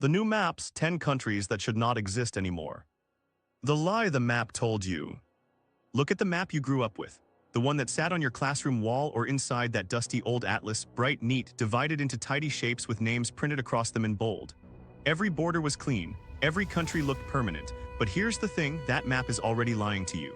The new maps, 10 countries that should not exist anymore. The lie the map told you. Look at the map you grew up with. The one that sat on your classroom wall or inside that dusty old atlas, bright, neat, divided into tidy shapes with names printed across them in bold. Every border was clean, every country looked permanent, but here's the thing, that map is already lying to you.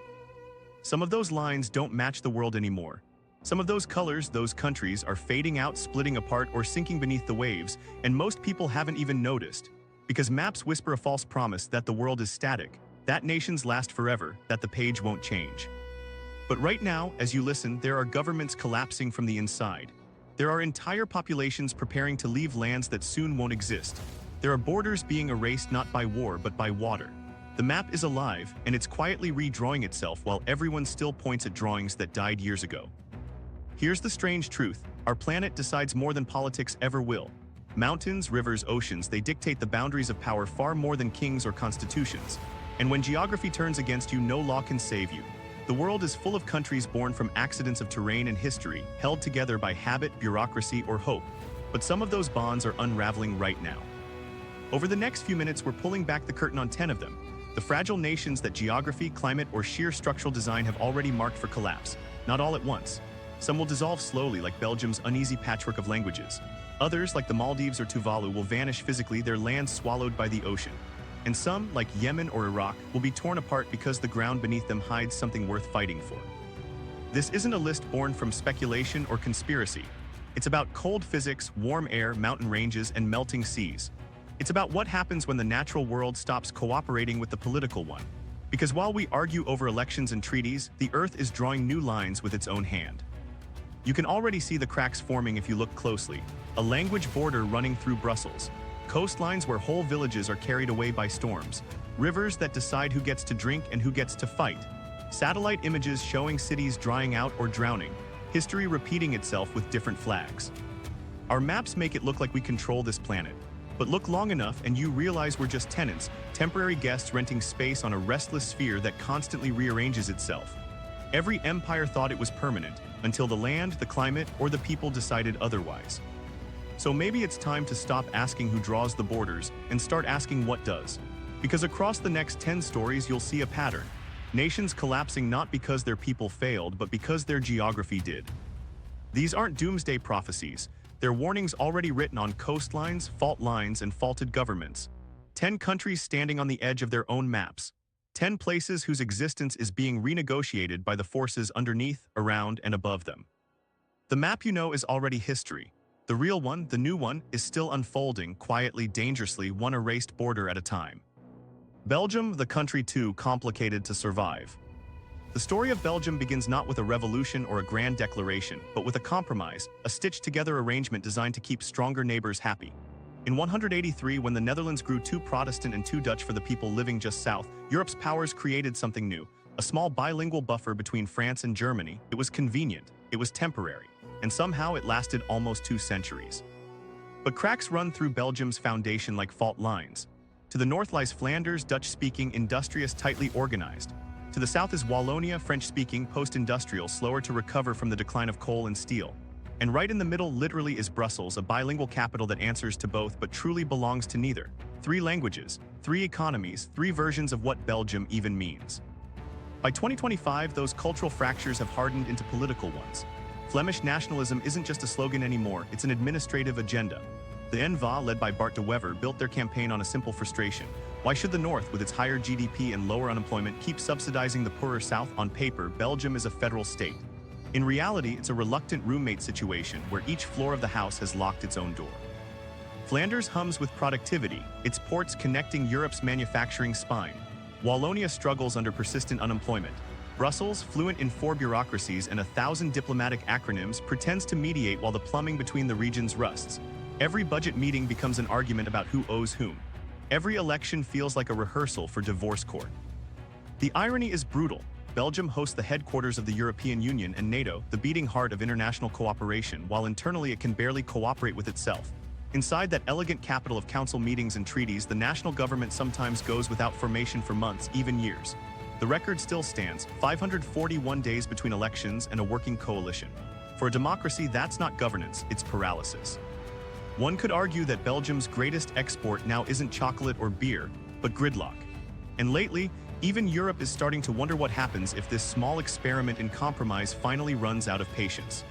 Some of those lines don't match the world anymore. Some of those colors, those countries, are fading out, splitting apart, or sinking beneath the waves, and most people haven't even noticed. Because maps whisper a false promise that the world is static, that nations last forever, that the page won't change. But right now, as you listen, there are governments collapsing from the inside. There are entire populations preparing to leave lands that soon won't exist. There are borders being erased not by war but by water. The map is alive, and it's quietly redrawing itself while everyone still points at drawings that died years ago. Here's the strange truth. Our planet decides more than politics ever will. Mountains, rivers, oceans, they dictate the boundaries of power far more than kings or constitutions. And when geography turns against you, no law can save you. The world is full of countries born from accidents of terrain and history, held together by habit, bureaucracy, or hope. But some of those bonds are unraveling right now. Over the next few minutes, we're pulling back the curtain on 10 of them. The fragile nations that geography, climate, or sheer structural design have already marked for collapse. Not all at once. Some will dissolve slowly, like Belgium's uneasy patchwork of languages. Others, like the Maldives or Tuvalu, will vanish physically, their lands swallowed by the ocean. And some, like Yemen or Iraq, will be torn apart because the ground beneath them hides something worth fighting for. This isn't a list born from speculation or conspiracy. It's about cold physics, warm air, mountain ranges, and melting seas. It's about what happens when the natural world stops cooperating with the political one. Because while we argue over elections and treaties, the Earth is drawing new lines with its own hand. You can already see the cracks forming if you look closely. A language border running through Brussels. Coastlines where whole villages are carried away by storms. Rivers that decide who gets to drink and who gets to fight. Satellite images showing cities drying out or drowning. History repeating itself with different flags. Our maps make it look like we control this planet. But look long enough and you realize we're just tenants, temporary guests renting space on a restless sphere that constantly rearranges itself. Every empire thought it was permanent, until the land, the climate, or the people decided otherwise. So maybe it's time to stop asking who draws the borders and start asking what does. Because across the next 10 stories you'll see a pattern. Nations collapsing not because their people failed, but because their geography did. These aren't doomsday prophecies. They're warnings already written on coastlines, fault lines, and faulted governments. 10 countries standing on the edge of their own maps. 10 places whose existence is being renegotiated by the forces underneath, around, and above them. The map you know is already history. The real one, the new one, is still unfolding, quietly, dangerously, one erased border at a time. Belgium, the country too complicated to survive. The story of Belgium begins not with a revolution or a grand declaration, but with a compromise, a stitched-together arrangement designed to keep stronger neighbors happy. In 183, when the Netherlands grew too Protestant and too Dutch for the people living just south, Europe's powers created something new, a small bilingual buffer between France and Germany. It was convenient, it was temporary, and somehow it lasted almost 2 centuries. But cracks run through Belgium's foundation like fault lines. To the north lies Flanders, Dutch-speaking, industrious, tightly organized. To the south is Wallonia, French-speaking, post-industrial, slower to recover from the decline of coal and steel. And right in the middle literally is Brussels, a bilingual capital that answers to both but truly belongs to neither. 3 languages, 3 economies, 3 versions of what Belgium even means. By 2025, those cultural fractures have hardened into political ones. Flemish nationalism isn't just a slogan anymore, it's an administrative agenda. The N-VA, led by Bart de Wever, built their campaign on a simple frustration. Why should the North, with its higher GDP and lower unemployment, keep subsidizing the poorer South? On paper, Belgium is a federal state. In reality, it's a reluctant roommate situation where each floor of the house has locked its own door. Flanders hums with productivity, its ports connecting Europe's manufacturing spine. Wallonia struggles under persistent unemployment. Brussels, fluent in 4 bureaucracies and 1,000 diplomatic acronyms, pretends to mediate while the plumbing between the regions rusts. Every budget meeting becomes an argument about who owes whom. Every election feels like a rehearsal for divorce court. The irony is brutal. Belgium hosts the headquarters of the European Union and NATO, the beating heart of international cooperation, while internally it can barely cooperate with itself. Inside that elegant capital of council meetings and treaties, the national government sometimes goes without formation for months, even years. The record still stands, 541 days between elections and a working coalition. For a democracy, that's not governance, it's paralysis. One could argue that Belgium's greatest export now isn't chocolate or beer, but gridlock. And lately, even Europe is starting to wonder what happens if this small experiment in compromise finally runs out of patience.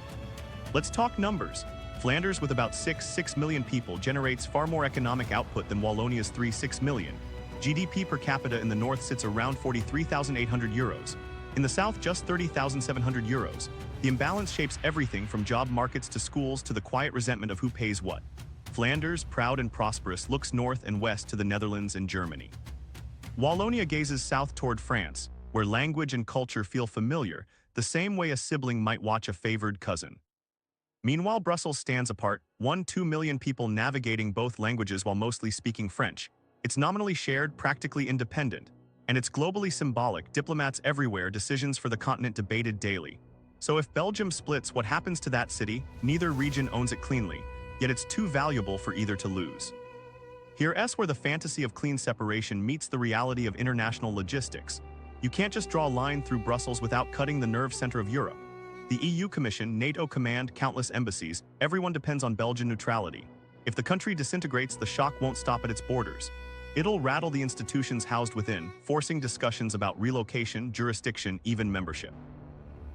Let's talk numbers. Flanders, with about 6 million people, generates far more economic output than Wallonia's 6 million. GDP per capita in the north sits around 43,800 euros. In the south, just 30,700 euros. The imbalance shapes everything from job markets to schools to the quiet resentment of who pays what. Flanders, proud and prosperous, looks north and west to the Netherlands and Germany. Wallonia gazes south toward France, where language and culture feel familiar, the same way a sibling might watch a favored cousin. Meanwhile, Brussels stands apart, 2 million people navigating both languages while mostly speaking French. It's nominally shared, practically independent. And it's globally symbolic, diplomats everywhere, decisions for the continent debated daily. So if Belgium splits, what happens to that city? Neither region owns it cleanly, yet it's too valuable for either to lose. Here's where the fantasy of clean separation meets the reality of international logistics. You can't just draw a line through Brussels without cutting the nerve center of Europe. The EU Commission, NATO command, countless embassies, everyone depends on Belgian neutrality. If the country disintegrates, the shock won't stop at its borders. It'll rattle the institutions housed within, forcing discussions about relocation, jurisdiction, even membership.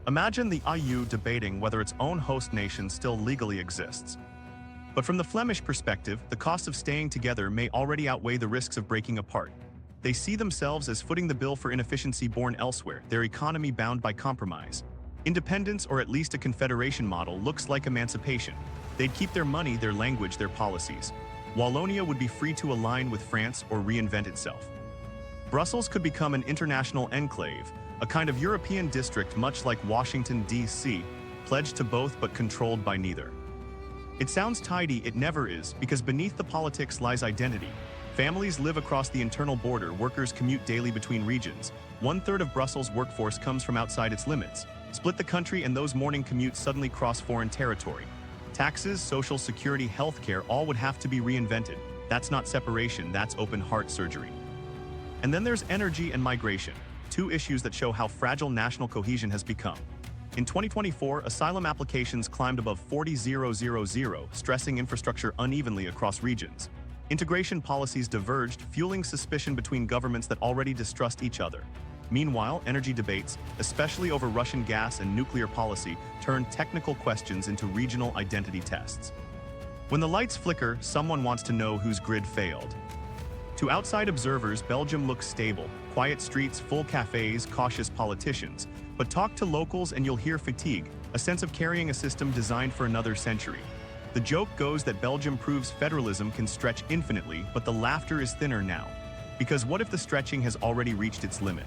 Imagine the EU debating whether its own host nation still legally exists. But from the Flemish perspective, the cost of staying together may already outweigh the risks of breaking apart. They see themselves as footing the bill for inefficiency born elsewhere, their economy bound by compromise. Independence, or at least a confederation model, looks like emancipation. They'd keep their money, their language, their policies. Wallonia would be free to align with France or reinvent itself. Brussels could become an international enclave, a kind of European district much like Washington, D.C., pledged to both but controlled by neither. It sounds tidy, it never is, because beneath the politics lies identity. Families live across the internal border, workers commute daily between regions. 1/3 of Brussels' workforce comes from outside its limits. Split the country and those morning commutes suddenly cross foreign territory. Taxes, social security, healthcare, all would have to be reinvented. That's not separation, that's open heart surgery. And then there's energy and migration, two issues that show how fragile national cohesion has become. In 2024, asylum applications climbed above 40,000, stressing infrastructure unevenly across regions. Integration policies diverged, fueling suspicion between governments that already distrust each other. Meanwhile, energy debates, especially over Russian gas and nuclear policy, turned technical questions into regional identity tests. When the lights flicker, someone wants to know whose grid failed. To outside observers, Belgium looks stable. Quiet streets, full cafes, cautious politicians. But talk to locals and you'll hear fatigue, a sense of carrying a system designed for another century. The joke goes that Belgium proves federalism can stretch infinitely, but the laughter is thinner now. Because what if the stretching has already reached its limit?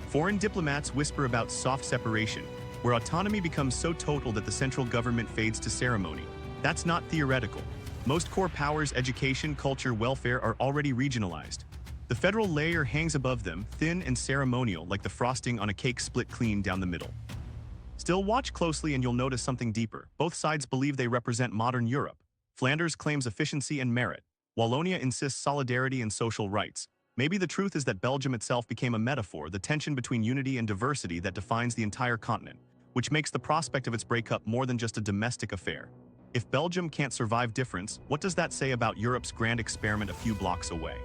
Foreign diplomats whisper about soft separation, where autonomy becomes so total that the central government fades to ceremony. That's not theoretical. Most core powers, education, culture, welfare, are already regionalized. The federal layer hangs above them, thin and ceremonial, like the frosting on a cake split clean down the middle. Still, watch closely and you'll notice something deeper. Both sides believe they represent modern Europe. Flanders claims efficiency and merit. Wallonia insists solidarity and social rights. Maybe the truth is that Belgium itself became a metaphor, the tension between unity and diversity that defines the entire continent, which makes the prospect of its breakup more than just a domestic affair. If Belgium can't survive difference, what does that say about Europe's grand experiment a few blocks away?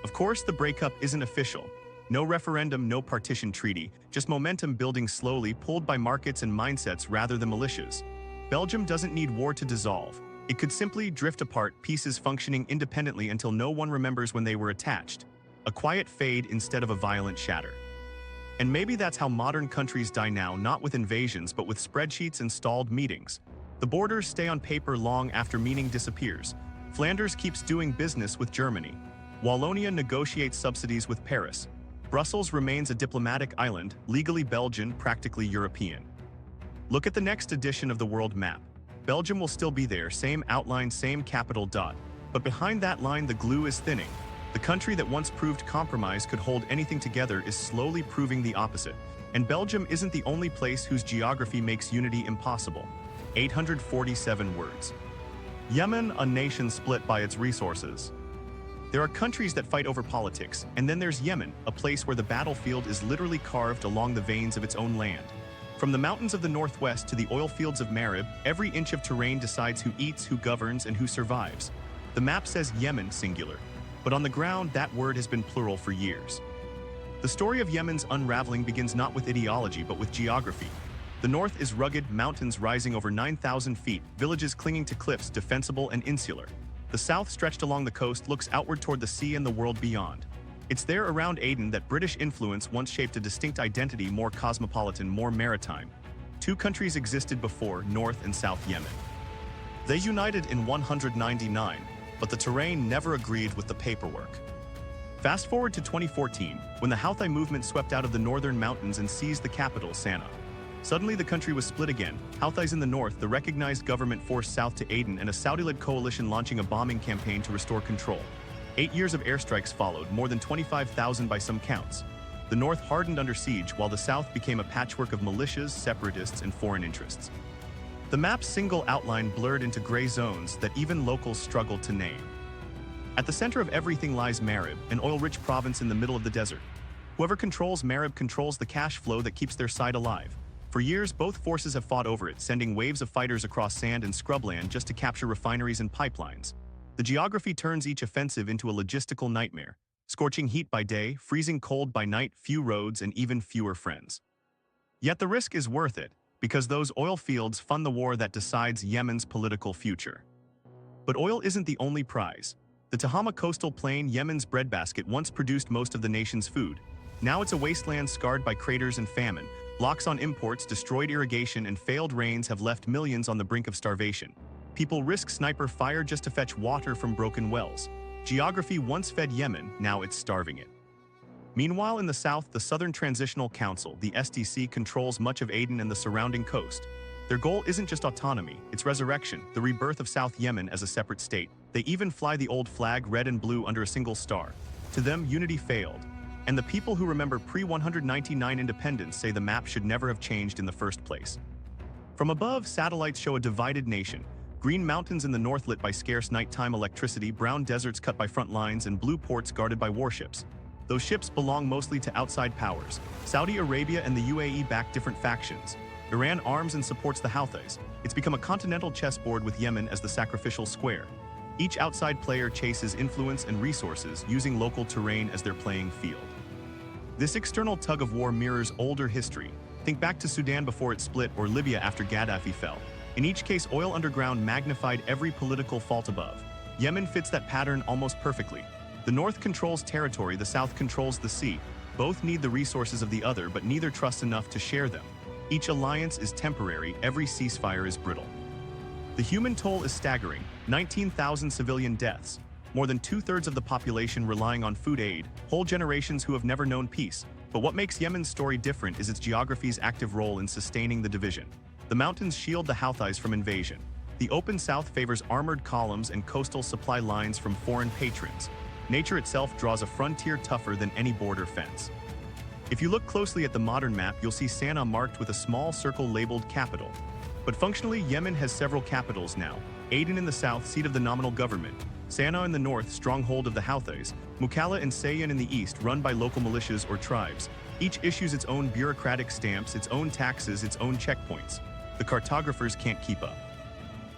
Of course, the breakup isn't official. No referendum, no partition treaty, just momentum building slowly, pulled by markets and mindsets rather than militias. Belgium doesn't need war to dissolve. It could simply drift apart, pieces functioning independently until no one remembers when they were attached. A quiet fade instead of a violent shatter. And maybe that's how modern countries die now, not with invasions, but with spreadsheets and stalled meetings. The borders stay on paper long after meaning disappears. Flanders keeps doing business with Germany. Wallonia negotiates subsidies with Paris. Brussels remains a diplomatic island, legally Belgian, practically European. Look at the next edition of the world map. Belgium will still be there, same outline, same capital dot. But behind that line, the glue is thinning. The country that once proved compromise could hold anything together is slowly proving the opposite. And Belgium isn't the only place whose geography makes unity impossible. 847 words. Yemen, a nation split by its resources. There are countries that fight over politics, and then there's Yemen, a place where the battlefield is literally carved along the veins of its own land. From the mountains of the northwest to the oil fields of Marib, every inch of terrain decides who eats, who governs, and who survives. The map says Yemen singular, but on the ground that word has been plural for years. The story of Yemen's unraveling begins not with ideology but with geography. The north is rugged, mountains rising over 9,000 feet, villages clinging to cliffs, defensible and insular. The south, stretched along the coast, looks outward toward the sea and the world beyond. It's there around Aden that British influence once shaped a distinct identity, more cosmopolitan, more maritime. Two countries existed before, North and South Yemen. They united in 199, but the terrain never agreed with the paperwork. Fast forward to 2014, when the Houthi movement swept out of the northern mountains and seized the capital, Sana'a. Suddenly the country was split again, Houthis in the north, the recognized government forced south to Aden, and a Saudi-led coalition launching a bombing campaign to restore control. 8 years of airstrikes followed, more than 25,000 by some counts. The north hardened under siege, while the south became a patchwork of militias, separatists, and foreign interests. The map's single outline blurred into gray zones that even locals struggled to name. At the center of everything lies Marib, an oil-rich province in the middle of the desert. Whoever controls Marib controls the cash flow that keeps their side alive. For years, both forces have fought over it, sending waves of fighters across sand and scrubland just to capture refineries and pipelines. The geography turns each offensive into a logistical nightmare. Scorching heat by day, freezing cold by night, few roads, and even fewer friends. Yet the risk is worth it, because those oil fields fund the war that decides Yemen's political future. But oil isn't the only prize. The Tahama coastal plain, Yemen's breadbasket, once produced most of the nation's food. Now it's a wasteland scarred by craters and famine. Blocks on imports, destroyed irrigation, and failed rains have left millions on the brink of starvation. People risk sniper fire just to fetch water from broken wells. Geography once fed Yemen, now it's starving it. Meanwhile, in the south, the Southern Transitional Council, the STC, controls much of Aden and the surrounding coast. Their goal isn't just autonomy, it's resurrection, the rebirth of South Yemen as a separate state. They even fly the old flag, red and blue, under a single star. To them, unity failed. And the people who remember pre-199 independence say the map should never have changed in the first place. From above, satellites show a divided nation. Green mountains in the north lit by scarce nighttime electricity, brown deserts cut by front lines, and blue ports guarded by warships. Those ships belong mostly to outside powers. Saudi Arabia and the UAE back different factions. Iran arms and supports the Houthis. It's become a continental chessboard with Yemen as the sacrificial square. Each outside player chases influence and resources, using local terrain as their playing field. This external tug-of-war mirrors older history. Think back to Sudan before it split, or Libya after Gaddafi fell. In each case, oil underground magnified every political fault above. Yemen fits that pattern almost perfectly. The north controls territory, the south controls the sea. Both need the resources of the other, but neither trusts enough to share them. Each alliance is temporary, every ceasefire is brittle. The human toll is staggering, 19,000 civilian deaths. More than 2/3 of the population relying on food aid, whole generations who have never known peace. But what makes Yemen's story different is its geography's active role in sustaining the division. The mountains shield the Houthis from invasion. The open south favors armored columns and coastal supply lines from foreign patrons. Nature itself draws a frontier tougher than any border fence. If you look closely at the modern map, you'll see Sana'a marked with a small circle labeled capital. But functionally, Yemen has several capitals now. Aden in the south, seat of the nominal government. Sana'a in the north, stronghold of the Houthis. Mukalla and Sayyan in the east, run by local militias or tribes. Each issues its own bureaucratic stamps, its own taxes, its own checkpoints. The cartographers can't keep up.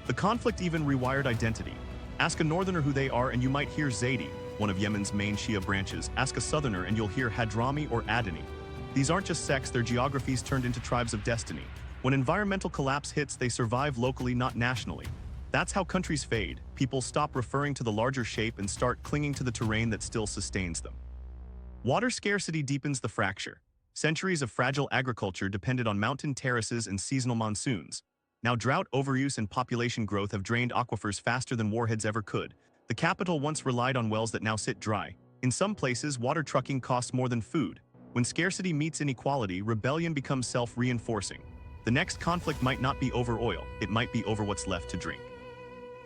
The conflict even rewired identity. Ask a northerner who they are and you might hear Zaidi, one of Yemen's main Shia branches. Ask a southerner and you'll hear Hadrami or Adani. These aren't just sects, their geographies turned into tribes of destiny. When environmental collapse hits, they survive locally, not nationally. That's how countries fade. People stop referring to the larger shape and start clinging to the terrain that still sustains them. Water scarcity deepens the fracture. Centuries of fragile agriculture depended on mountain terraces and seasonal monsoons. Now drought, overuse, and population growth have drained aquifers faster than warheads ever could. The capital once relied on wells that now sit dry. In some places, water trucking costs more than food. When scarcity meets inequality, rebellion becomes self-reinforcing. The next conflict might not be over oil, it might be over what's left to drink.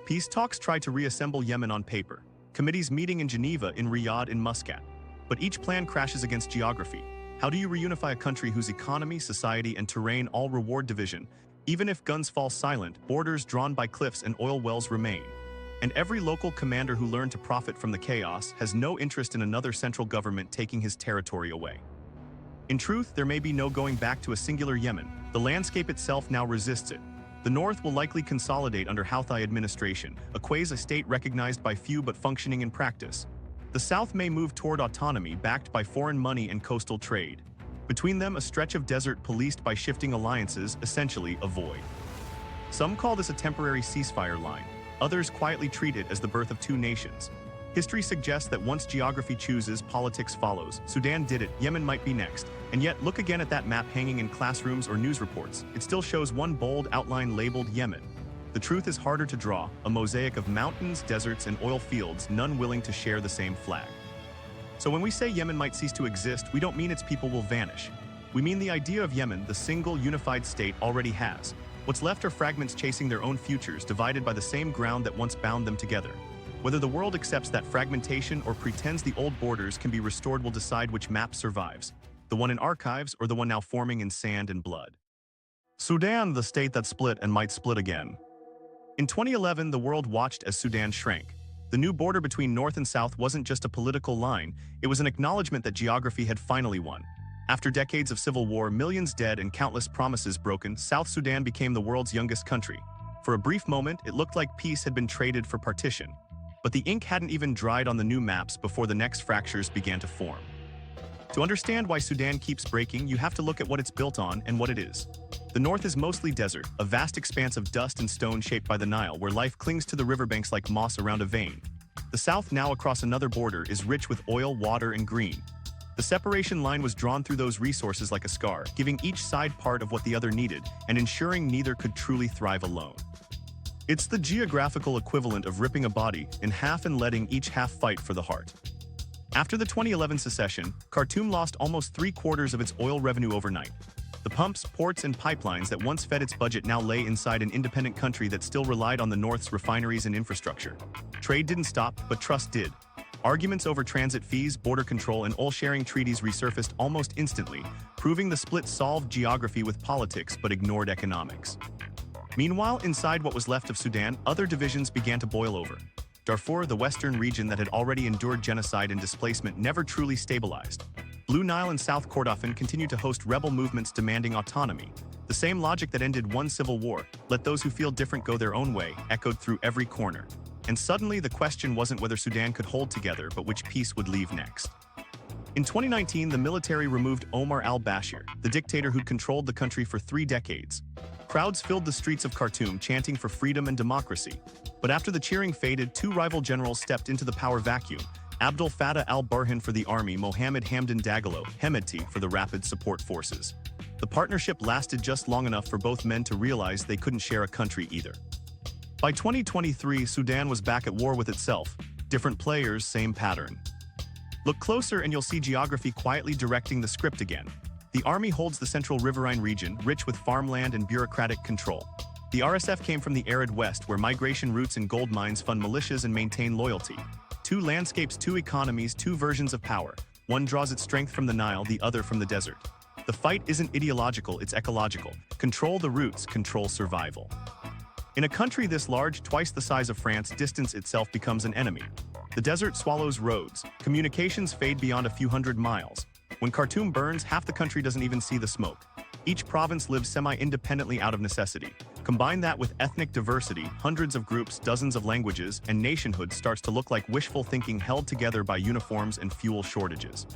Peace talks try to reassemble Yemen on paper. Committees meeting in Geneva, in Riyadh, in Muscat. But each plan crashes against geography. How do you reunify a country whose economy, society, and terrain all reward division? Even if guns fall silent, borders drawn by cliffs and oil wells remain. And every local commander who learned to profit from the chaos has no interest in another central government taking his territory away. In truth, there may be no going back to a singular Yemen. The landscape itself now resists it. The north will likely consolidate under Houthi administration, a quasi-state recognized by few but functioning in practice. The south may move toward autonomy backed by foreign money and coastal trade. Between them, a stretch of desert policed by shifting alliances, essentially a void. Some call this a temporary ceasefire line. Others quietly treat it as the birth of two nations. History suggests that once geography chooses, politics follows. Sudan did it, Yemen might be next. And yet, look again at that map hanging in classrooms or news reports. It still shows one bold outline labeled Yemen. The truth is harder to draw, a mosaic of mountains, deserts, and oil fields, none willing to share the same flag. So when we say Yemen might cease to exist, we don't mean its people will vanish. We mean the idea of Yemen, the single, unified state, already has. What's left are fragments chasing their own futures, divided by the same ground that once bound them together. Whether the world accepts that fragmentation or pretends the old borders can be restored will decide which map survives, the one in archives or the one now forming in sand and blood. Sudan, the state that split and might split again. In 2011, the world watched as Sudan shrank. The new border between North and South wasn't just a political line, it was an acknowledgement that geography had finally won. After decades of civil war, millions dead, and countless promises broken, South Sudan became the world's youngest country. For a brief moment, it looked like peace had been traded for partition. But the ink hadn't even dried on the new maps before the next fractures began to form. To understand why Sudan keeps breaking, you have to look at what it's built on and what it is. The north is mostly desert, a vast expanse of dust and stone shaped by the Nile, where life clings to the riverbanks like moss around a vein. The south, now across another border, is rich with oil, water, and green. The separation line was drawn through those resources like a scar, giving each side part of what the other needed, and ensuring neither could truly thrive alone. It's the geographical equivalent of ripping a body in half and letting each half fight for the heart. After the 2011 secession, Khartoum lost almost 3/4 of its oil revenue overnight. The pumps, ports, and pipelines that once fed its budget now lay inside an independent country that still relied on the North's refineries and infrastructure. Trade didn't stop, but trust did. Arguments over transit fees, border control, and oil-sharing treaties resurfaced almost instantly, proving the split solved geography with politics but ignored economics. Meanwhile, inside what was left of Sudan, other divisions began to boil over. Darfur, the western region that had already endured genocide and displacement, never truly stabilized. Blue Nile and South Kordofan continued to host rebel movements demanding autonomy. The same logic that ended one civil war, let those who feel different go their own way, echoed through every corner. And suddenly the question wasn't whether Sudan could hold together, but which piece would leave next. In 2019, the military removed Omar al-Bashir, the dictator who'd controlled the country for 3 decades. Crowds filled the streets of Khartoum chanting for freedom and democracy. But after the cheering faded, 2 rival generals stepped into the power vacuum. Abdel Fattah al-Burhan for the army, Mohammed Hamdan Dagalo, Hemedti, for the rapid support forces. The partnership lasted just long enough for both men to realize they couldn't share a country either. By 2023, Sudan was back at war with itself. Different players, same pattern. Look closer and you'll see geography quietly directing the script again. The army holds the central riverine region, rich with farmland and bureaucratic control. The RSF came from the arid west, where migration routes and gold mines fund militias and maintain loyalty. 2 landscapes, 2 economies, 2 versions of power. One draws its strength from the Nile, the other from the desert. The fight isn't ideological, it's ecological. Control the roots, control survival. In a country this large, twice the size of France, distance itself becomes an enemy. The desert swallows roads. Communications fade beyond a few hundred miles. When Khartoum burns, half the country doesn't even see the smoke. Each province lives semi-independently out of necessity. Combine that with ethnic diversity, hundreds of groups, dozens of languages, and nationhood starts to look like wishful thinking held together by uniforms and fuel shortages.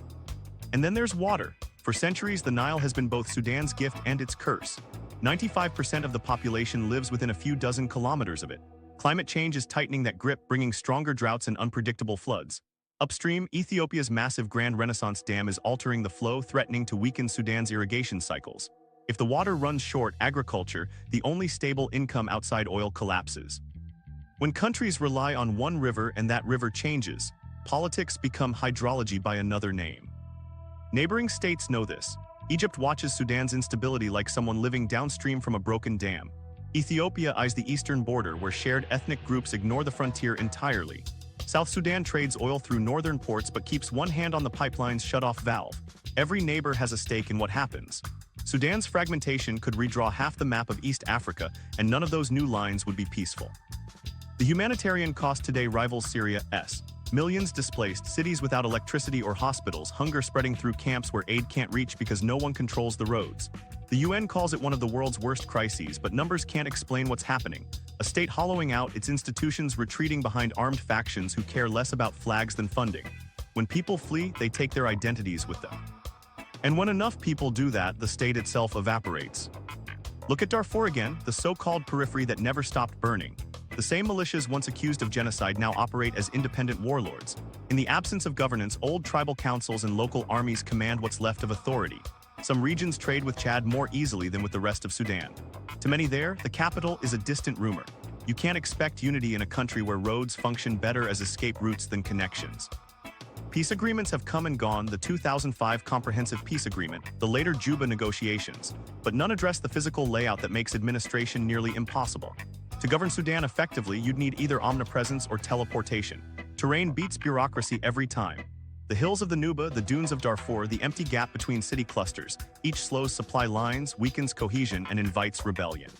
And then there's water. For centuries, the Nile has been both Sudan's gift and its curse. 95% of the population lives within a few dozen kilometers of it. Climate change is tightening that grip, bringing stronger droughts and unpredictable floods. Upstream, Ethiopia's massive Grand Renaissance Dam is altering the flow, threatening to weaken Sudan's irrigation cycles. If the water runs short, agriculture, the only stable income outside oil, collapses. When countries rely on one river and that river changes, politics become hydrology by another name. Neighboring states know this. Egypt watches Sudan's instability like someone living downstream from a broken dam. Ethiopia eyes the eastern border, where shared ethnic groups ignore the frontier entirely. South Sudan trades oil through northern ports but keeps one hand on the pipeline's shut-off valve. Every neighbor has a stake in what happens. Sudan's fragmentation could redraw half the map of East Africa, and none of those new lines would be peaceful. The humanitarian cost today rivals Syria's. Millions displaced, cities without electricity or hospitals, hunger spreading through camps where aid can't reach because no one controls the roads. The UN calls it one of the world's worst crises, but numbers can't explain what's happening. A state hollowing out, its institutions retreating behind armed factions who care less about flags than funding. When people flee, they take their identities with them. And when enough people do that, the state itself evaporates. Look at Darfur again, the so-called periphery that never stopped burning. The same militias once accused of genocide now operate as independent warlords. In the absence of governance, old tribal councils and local armies command what's left of authority. Some regions trade with Chad more easily than with the rest of Sudan. To many there, the capital is a distant rumor. You can't expect unity in a country where roads function better as escape routes than connections. Peace agreements have come and gone, the 2005 Comprehensive Peace Agreement, the later Juba negotiations, but none address the physical layout that makes administration nearly impossible. To govern Sudan effectively, you'd need either omnipresence or teleportation. Terrain beats bureaucracy every time. The hills of the Nuba, the dunes of Darfur, the empty gap between city clusters, each slows supply lines, weakens cohesion, and invites rebellion.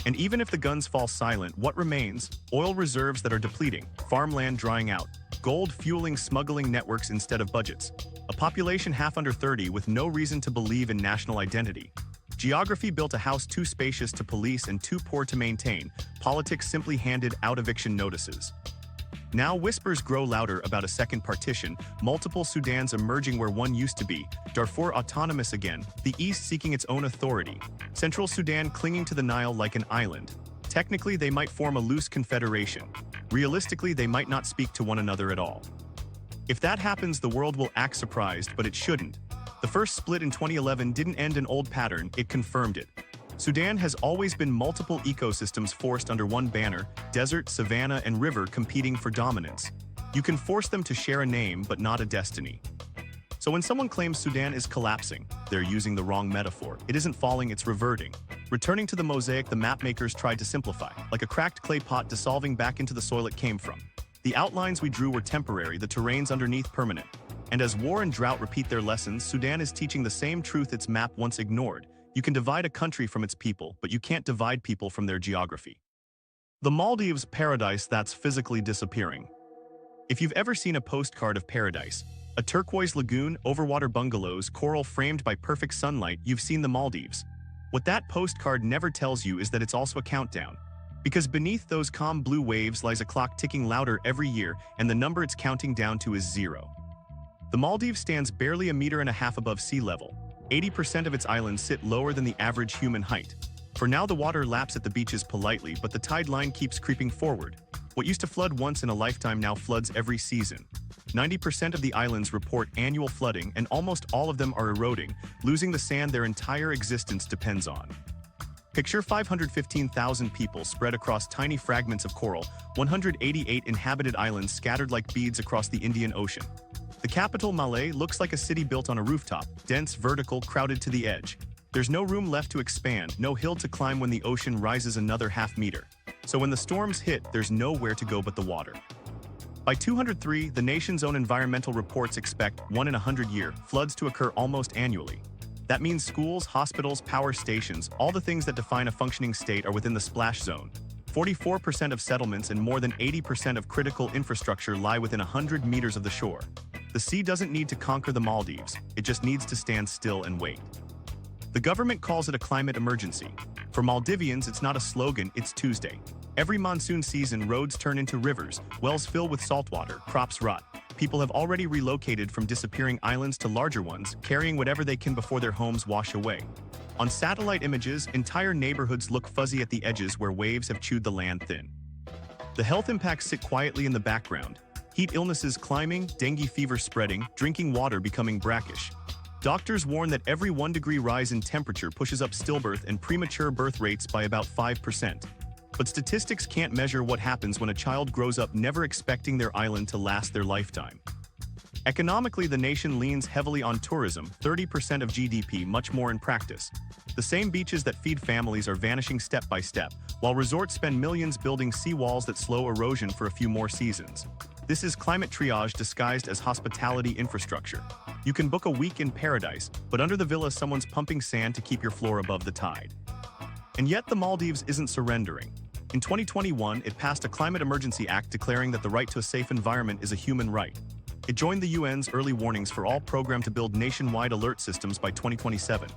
And even if the guns fall silent, what remains? Oil reserves that are depleting, farmland drying out, gold fueling smuggling networks instead of budgets, a population half under 30 with no reason to believe in national identity. Geography built a house too spacious to police and too poor to maintain. Politics simply handed out eviction notices. Now whispers grow louder about a second partition, multiple Sudans emerging where one used to be, Darfur autonomous again, the East seeking its own authority, Central Sudan clinging to the Nile like an island. Technically, they might form a loose confederation. Realistically, they might not speak to one another at all. If that happens, the world will act surprised, but it shouldn't. The first split in 2011 didn't end an old pattern, it confirmed it. Sudan has always been multiple ecosystems forced under one banner, desert, savanna, and river competing for dominance. You can force them to share a name, but not a destiny. So when someone claims Sudan is collapsing, they're using the wrong metaphor. It isn't falling, it's reverting. Returning to the mosaic the mapmakers tried to simplify, like a cracked clay pot dissolving back into the soil it came from. The outlines we drew were temporary, the terrains underneath permanent. And as war and drought repeat their lessons, Sudan is teaching the same truth its map once ignored. You can divide a country from its people, but you can't divide people from their geography. The Maldives paradise that's physically disappearing. If you've ever seen a postcard of paradise, a turquoise lagoon, overwater bungalows, coral framed by perfect sunlight, you've seen the Maldives. What that postcard never tells you is that it's also a countdown. Because beneath those calm blue waves lies a clock ticking louder every year, and the number it's counting down to is 0. The Maldives stands barely 1.5 meters above sea level. 80% of its islands sit lower than the average human height. For now, the water laps at the beaches politely, but the tide line keeps creeping forward. What used to flood once in a lifetime now floods every season. 90% of the islands report annual flooding, and almost all of them are eroding, losing the sand their entire existence depends on. Picture 515,000 people spread across tiny fragments of coral, 188 inhabited islands scattered like beads across the Indian Ocean. The capital, Malé, looks like a city built on a rooftop, dense, vertical, crowded to the edge. There's no room left to expand, no hill to climb when the ocean rises another half meter. So when the storms hit, there's nowhere to go but the water. By 203, the nation's own environmental reports expect 1 in 100-year floods to occur almost annually. That means schools, hospitals, power stations, all the things that define a functioning state are within the splash zone. 44% of settlements and more than 80% of critical infrastructure lie within 100 meters of the shore. The sea doesn't need to conquer the Maldives, it just needs to stand still and wait. The government calls it a climate emergency. For Maldivians, it's not a slogan, it's Tuesday. Every monsoon season, roads turn into rivers, wells fill with saltwater, crops rot. People have already relocated from disappearing islands to larger ones, carrying whatever they can before their homes wash away. On satellite images, entire neighborhoods look fuzzy at the edges where waves have chewed the land thin. The health impacts sit quietly in the background. Heat illnesses climbing, dengue fever spreading, drinking water becoming brackish. Doctors warn that every 1-degree rise in temperature pushes up stillbirth and premature birth rates by about 5%. But statistics can't measure what happens when a child grows up never expecting their island to last their lifetime. Economically, the nation leans heavily on tourism, 30% of GDP, much more in practice. The same beaches that feed families are vanishing step by step, while resorts spend millions building seawalls that slow erosion for a few more seasons. This is climate triage disguised as hospitality infrastructure. You can book a week in paradise, but under the villa someone's pumping sand to keep your floor above the tide. And yet the Maldives isn't surrendering. In 2021, it passed a Climate Emergency Act declaring that the right to a safe environment is a human right. It joined the UN's early warnings for all program to build nationwide alert systems by 2027.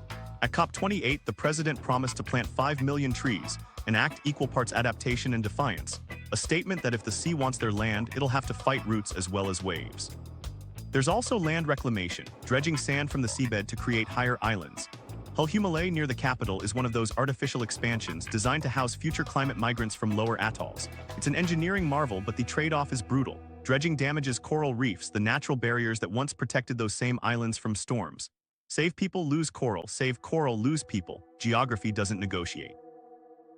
At COP28, the president promised to plant 5 million trees, an act equal parts adaptation and defiance, a statement that if the sea wants their land, it'll have to fight roots as well as waves. There's also land reclamation, dredging sand from the seabed to create higher islands. Hulhumalay near the capital is one of those artificial expansions designed to house future climate migrants from lower atolls. It's an engineering marvel, but the trade-off is brutal. Dredging damages coral reefs, the natural barriers that once protected those same islands from storms. Save people, lose coral. Save coral, lose people. Geography doesn't negotiate.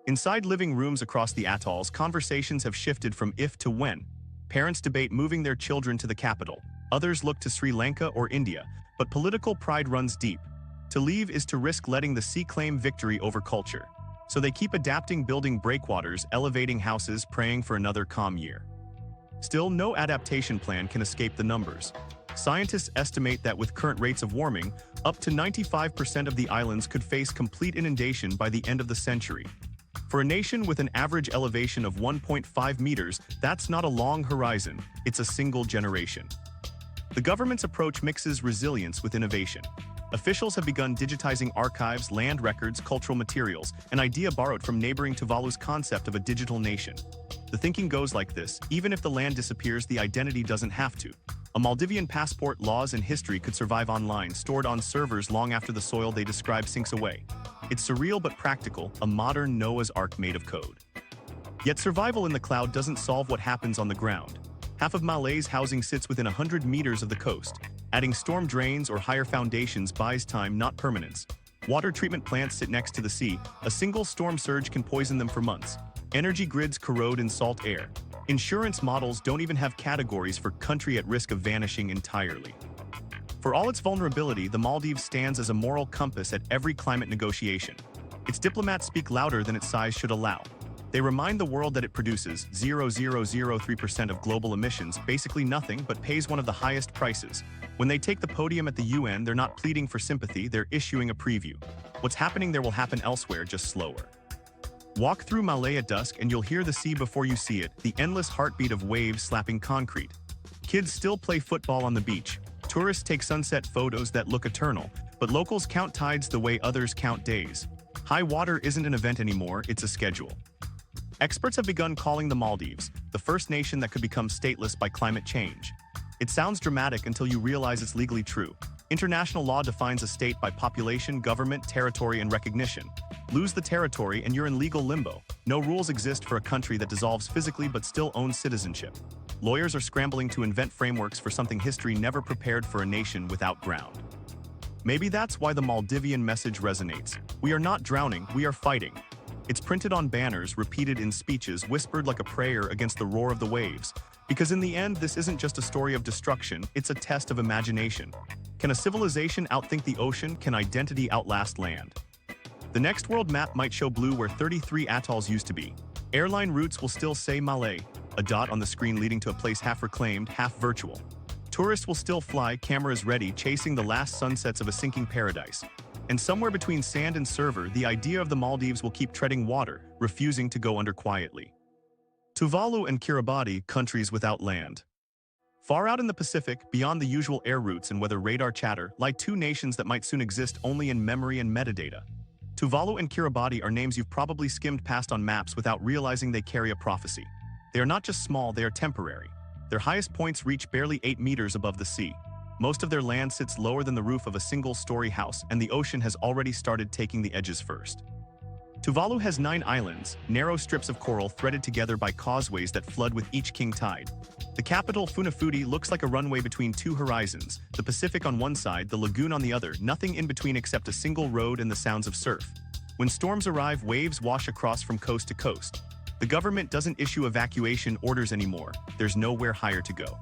Inside living rooms across the atolls, conversations have shifted from if to when. Parents debate moving their children to the capital. Others look to Sri Lanka or India, but political pride runs deep. To leave is to risk letting the sea claim victory over culture. So they keep adapting, building breakwaters, elevating houses, praying for another calm year. Still, no adaptation plan can escape the numbers. Scientists estimate that with current rates of warming, up to 95% of the islands could face complete inundation by the end of the century. For a nation with an average elevation of 1.5 meters, that's not a long horizon, it's a single generation. The government's approach mixes resilience with innovation. Officials have begun digitizing archives, land records, cultural materials, an idea borrowed from neighboring Tuvalu's concept of a digital nation. The thinking goes like this: even if the land disappears, the identity doesn't have to. A Maldivian passport, laws, and history could survive online, stored on servers long after the soil they describe sinks away. It's surreal but practical, a modern Noah's Ark made of code. Yet survival in the cloud doesn't solve what happens on the ground. Half of Malay's housing sits within 100 meters of the coast. Adding storm drains or higher foundations buys time, not permanence. Water treatment plants sit next to the sea. A single storm surge can poison them for months. Energy grids corrode in salt air. Insurance models don't even have categories for country at risk of vanishing entirely. For all its vulnerability, the Maldives stands as a moral compass at every climate negotiation. Its diplomats speak louder than its size should allow. They remind the world that it produces 0.003% of global emissions, basically nothing, but pays one of the highest prices. When they take the podium at the UN, they're not pleading for sympathy, they're issuing a preview. What's happening there will happen elsewhere, just slower. Walk through Malay at dusk and you'll hear the sea before you see it, the endless heartbeat of waves slapping concrete. Kids still play football on the beach. Tourists take sunset photos that look eternal, but locals count tides the way others count days. High water isn't an event anymore, it's a schedule. Experts have begun calling the Maldives the first nation that could become stateless by climate change. It sounds dramatic until you realize it's legally true. International law defines a state by population, government, territory, and recognition. Lose the territory and you're in legal limbo. No rules exist for a country that dissolves physically but still owns citizenship. Lawyers are scrambling to invent frameworks for something history never prepared for a nation without ground. Maybe that's why the Maldivian message resonates. We are not drowning, we are fighting. It's printed on banners, repeated in speeches, whispered like a prayer against the roar of the waves. Because in the end, this isn't just a story of destruction, it's a test of imagination. Can a civilization outthink the ocean? Can identity outlast land? The next world map might show blue where 33 atolls used to be. Airline routes will still say Malay, a dot on the screen leading to a place half reclaimed, half virtual. Tourists will still fly, cameras ready, chasing the last sunsets of a sinking paradise. And somewhere between sand and server, the idea of the Maldives will keep treading water, refusing to go under quietly. Tuvalu and Kiribati, countries without land. Far out in the Pacific, beyond the usual air routes and weather radar chatter, lie two nations that might soon exist only in memory and metadata. Tuvalu and Kiribati are names you've probably skimmed past on maps without realizing they carry a prophecy. They are not just small, they are temporary. Their highest points reach barely 8 meters above the sea. Most of their land sits lower than the roof of a single-story house, and the ocean has already started taking the edges first. Tuvalu has 9 islands, narrow strips of coral threaded together by causeways that flood with each king tide. The capital, Funafuti, looks like a runway between two horizons, the Pacific on one side, the lagoon on the other, nothing in between except a single road and the sounds of surf. When storms arrive, waves wash across from coast to coast. The government doesn't issue evacuation orders anymore, there's nowhere higher to go.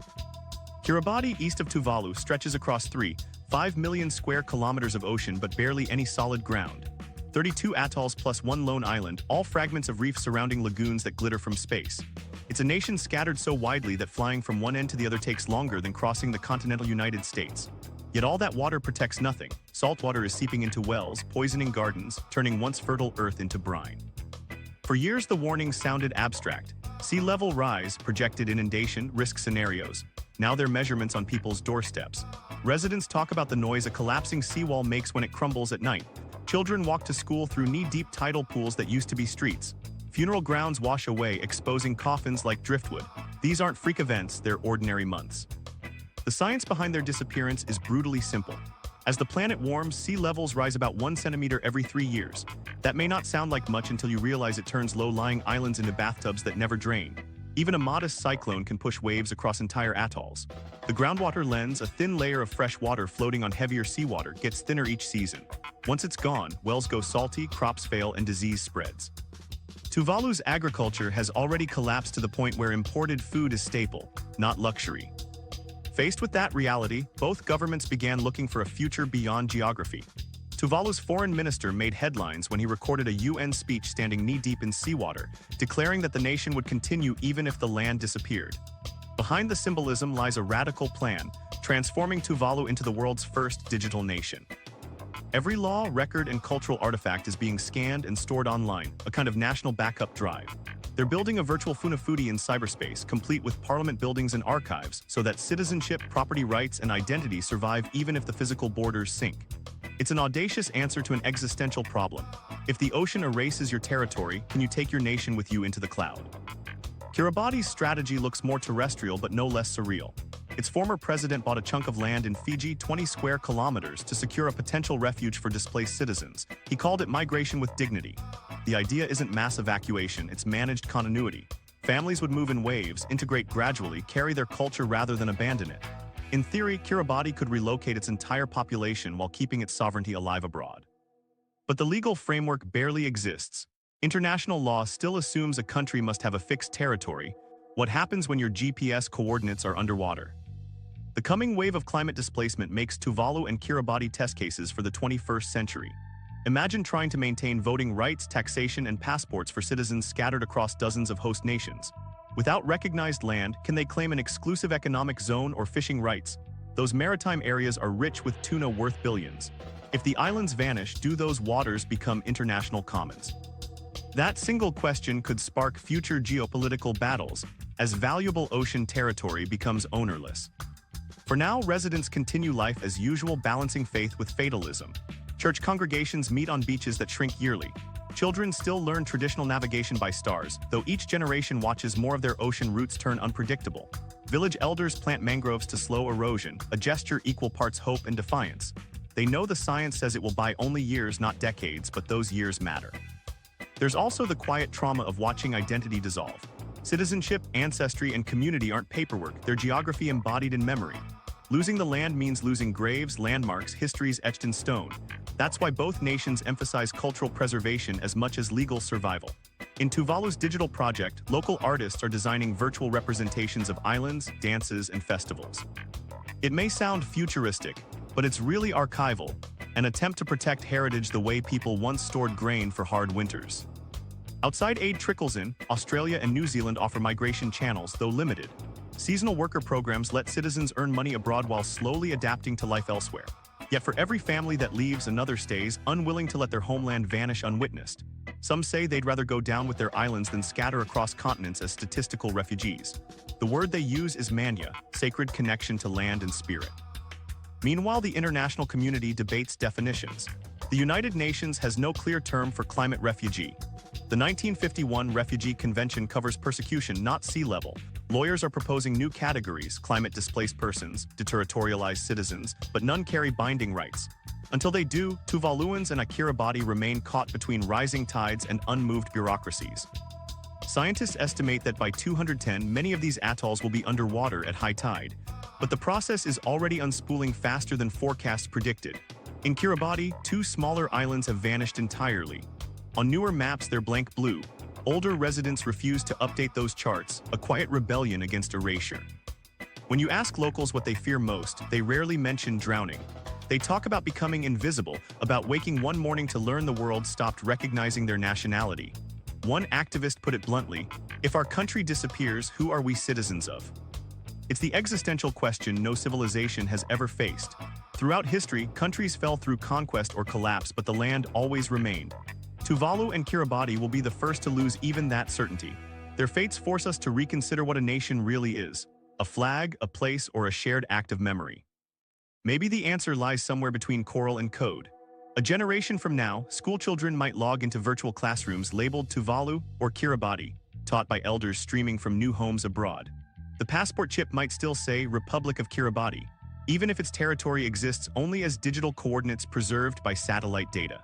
Kiribati, east of Tuvalu, stretches across 3.5 million square kilometers of ocean but barely any solid ground. 32 atolls plus one lone island, all fragments of reefs surrounding lagoons that glitter from space. It's a nation scattered so widely that flying from one end to the other takes longer than crossing the continental United States. Yet all that water protects nothing. Salt water is seeping into wells, poisoning gardens, turning once fertile earth into brine. For years, the warnings sounded abstract. Sea level rise, projected inundation, risk scenarios. Now they're measurements on people's doorsteps. Residents talk about the noise a collapsing seawall makes when it crumbles at night. Children walk to school through knee-deep tidal pools that used to be streets. Funeral grounds wash away, exposing coffins like driftwood. These aren't freak events, they're ordinary months. The science behind their disappearance is brutally simple. As the planet warms, sea levels rise about 1 centimeter every 3 years. That may not sound like much until you realize it turns low-lying islands into bathtubs that never drain. Even a modest cyclone can push waves across entire atolls. The groundwater lens, a thin layer of fresh water floating on heavier seawater, gets thinner each season. Once it's gone, wells go salty, crops fail, and disease spreads. Tuvalu's agriculture has already collapsed to the point where imported food is staple, not luxury. Faced with that reality, both governments began looking for a future beyond geography. Tuvalu's foreign minister made headlines when he recorded a UN speech standing knee-deep in seawater, declaring that the nation would continue even if the land disappeared. Behind the symbolism lies a radical plan, transforming Tuvalu into the world's first digital nation. Every law, record, and cultural artifact is being scanned and stored online, a kind of national backup drive. They're building a virtual Funafuti in cyberspace, complete with parliament buildings and archives, so that citizenship, property rights, and identity survive even if the physical borders sink. It's an audacious answer to an existential problem. If the ocean erases your territory, can you take your nation with you into the cloud? Kiribati's strategy looks more terrestrial but no less surreal. Its former president bought a chunk of land in Fiji, 20 square kilometers, to secure a potential refuge for displaced citizens. He called it migration with dignity. The idea isn't mass evacuation, it's managed continuity. Families would move in waves, integrate gradually, carry their culture rather than abandon it. In theory, Kiribati could relocate its entire population while keeping its sovereignty alive abroad. But the legal framework barely exists. International law still assumes a country must have a fixed territory. What happens when your GPS coordinates are underwater? The coming wave of climate displacement makes Tuvalu and Kiribati test cases for the 21st century. Imagine trying to maintain voting rights, taxation, and passports for citizens scattered across dozens of host nations. Without recognized land, can they claim an exclusive economic zone or fishing rights? Those maritime areas are rich with tuna worth billions. If the islands vanish, do those waters become international commons? That single question could spark future geopolitical battles, as valuable ocean territory becomes ownerless. For now, residents continue life as usual, balancing faith with fatalism. Church congregations meet on beaches that shrink yearly. Children still learn traditional navigation by stars, though each generation watches more of their ocean routes turn unpredictable. Village elders plant mangroves to slow erosion, a gesture equal parts hope and defiance. They know the science says it will buy only years, not decades, but those years matter. There's also the quiet trauma of watching identity dissolve. Citizenship, ancestry, and community aren't paperwork, they're geography embodied in memory. Losing the land means losing graves, landmarks, histories etched in stone. That's why both nations emphasize cultural preservation as much as legal survival. In Tuvalu's digital project, local artists are designing virtual representations of islands, dances, and festivals. It may sound futuristic, but it's really archival, an attempt to protect heritage the way people once stored grain for hard winters. Outside aid trickles in. Australia and New Zealand offer migration channels, though limited. Seasonal worker programs let citizens earn money abroad while slowly adapting to life elsewhere. Yet for every family that leaves, another stays, unwilling to let their homeland vanish unwitnessed. Some say they'd rather go down with their islands than scatter across continents as statistical refugees. The word they use is manya, sacred connection to land and spirit. Meanwhile, the international community debates definitions. The United Nations has no clear term for climate refugee. The 1951 Refugee Convention covers persecution, not sea level. Lawyers are proposing new categories: climate displaced persons, deterritorialized citizens, but none carry binding rights. Until they do, Tuvaluans and Kiribati remain caught between rising tides and unmoved bureaucracies. Scientists estimate that by 210, many of these atolls will be underwater at high tide. But the process is already unspooling faster than forecasts predicted. In Kiribati, 2 smaller islands have vanished entirely. On newer maps, they're blank blue. Older residents refuse to update those charts, a quiet rebellion against erasure. When you ask locals what they fear most, they rarely mention drowning. They talk about becoming invisible, about waking one morning to learn the world stopped recognizing their nationality. One activist put it bluntly, "If our country disappears, who are we citizens of?" It's the existential question no civilization has ever faced. Throughout history, countries fell through conquest or collapse, but the land always remained. Tuvalu and Kiribati will be the first to lose even that certainty. Their fates force us to reconsider what a nation really is: a flag, a place, or a shared act of memory. Maybe the answer lies somewhere between coral and code. A generation from now, schoolchildren might log into virtual classrooms labeled Tuvalu or Kiribati, taught by elders streaming from new homes abroad. The passport chip might still say Republic of Kiribati, even if its territory exists only as digital coordinates preserved by satellite data.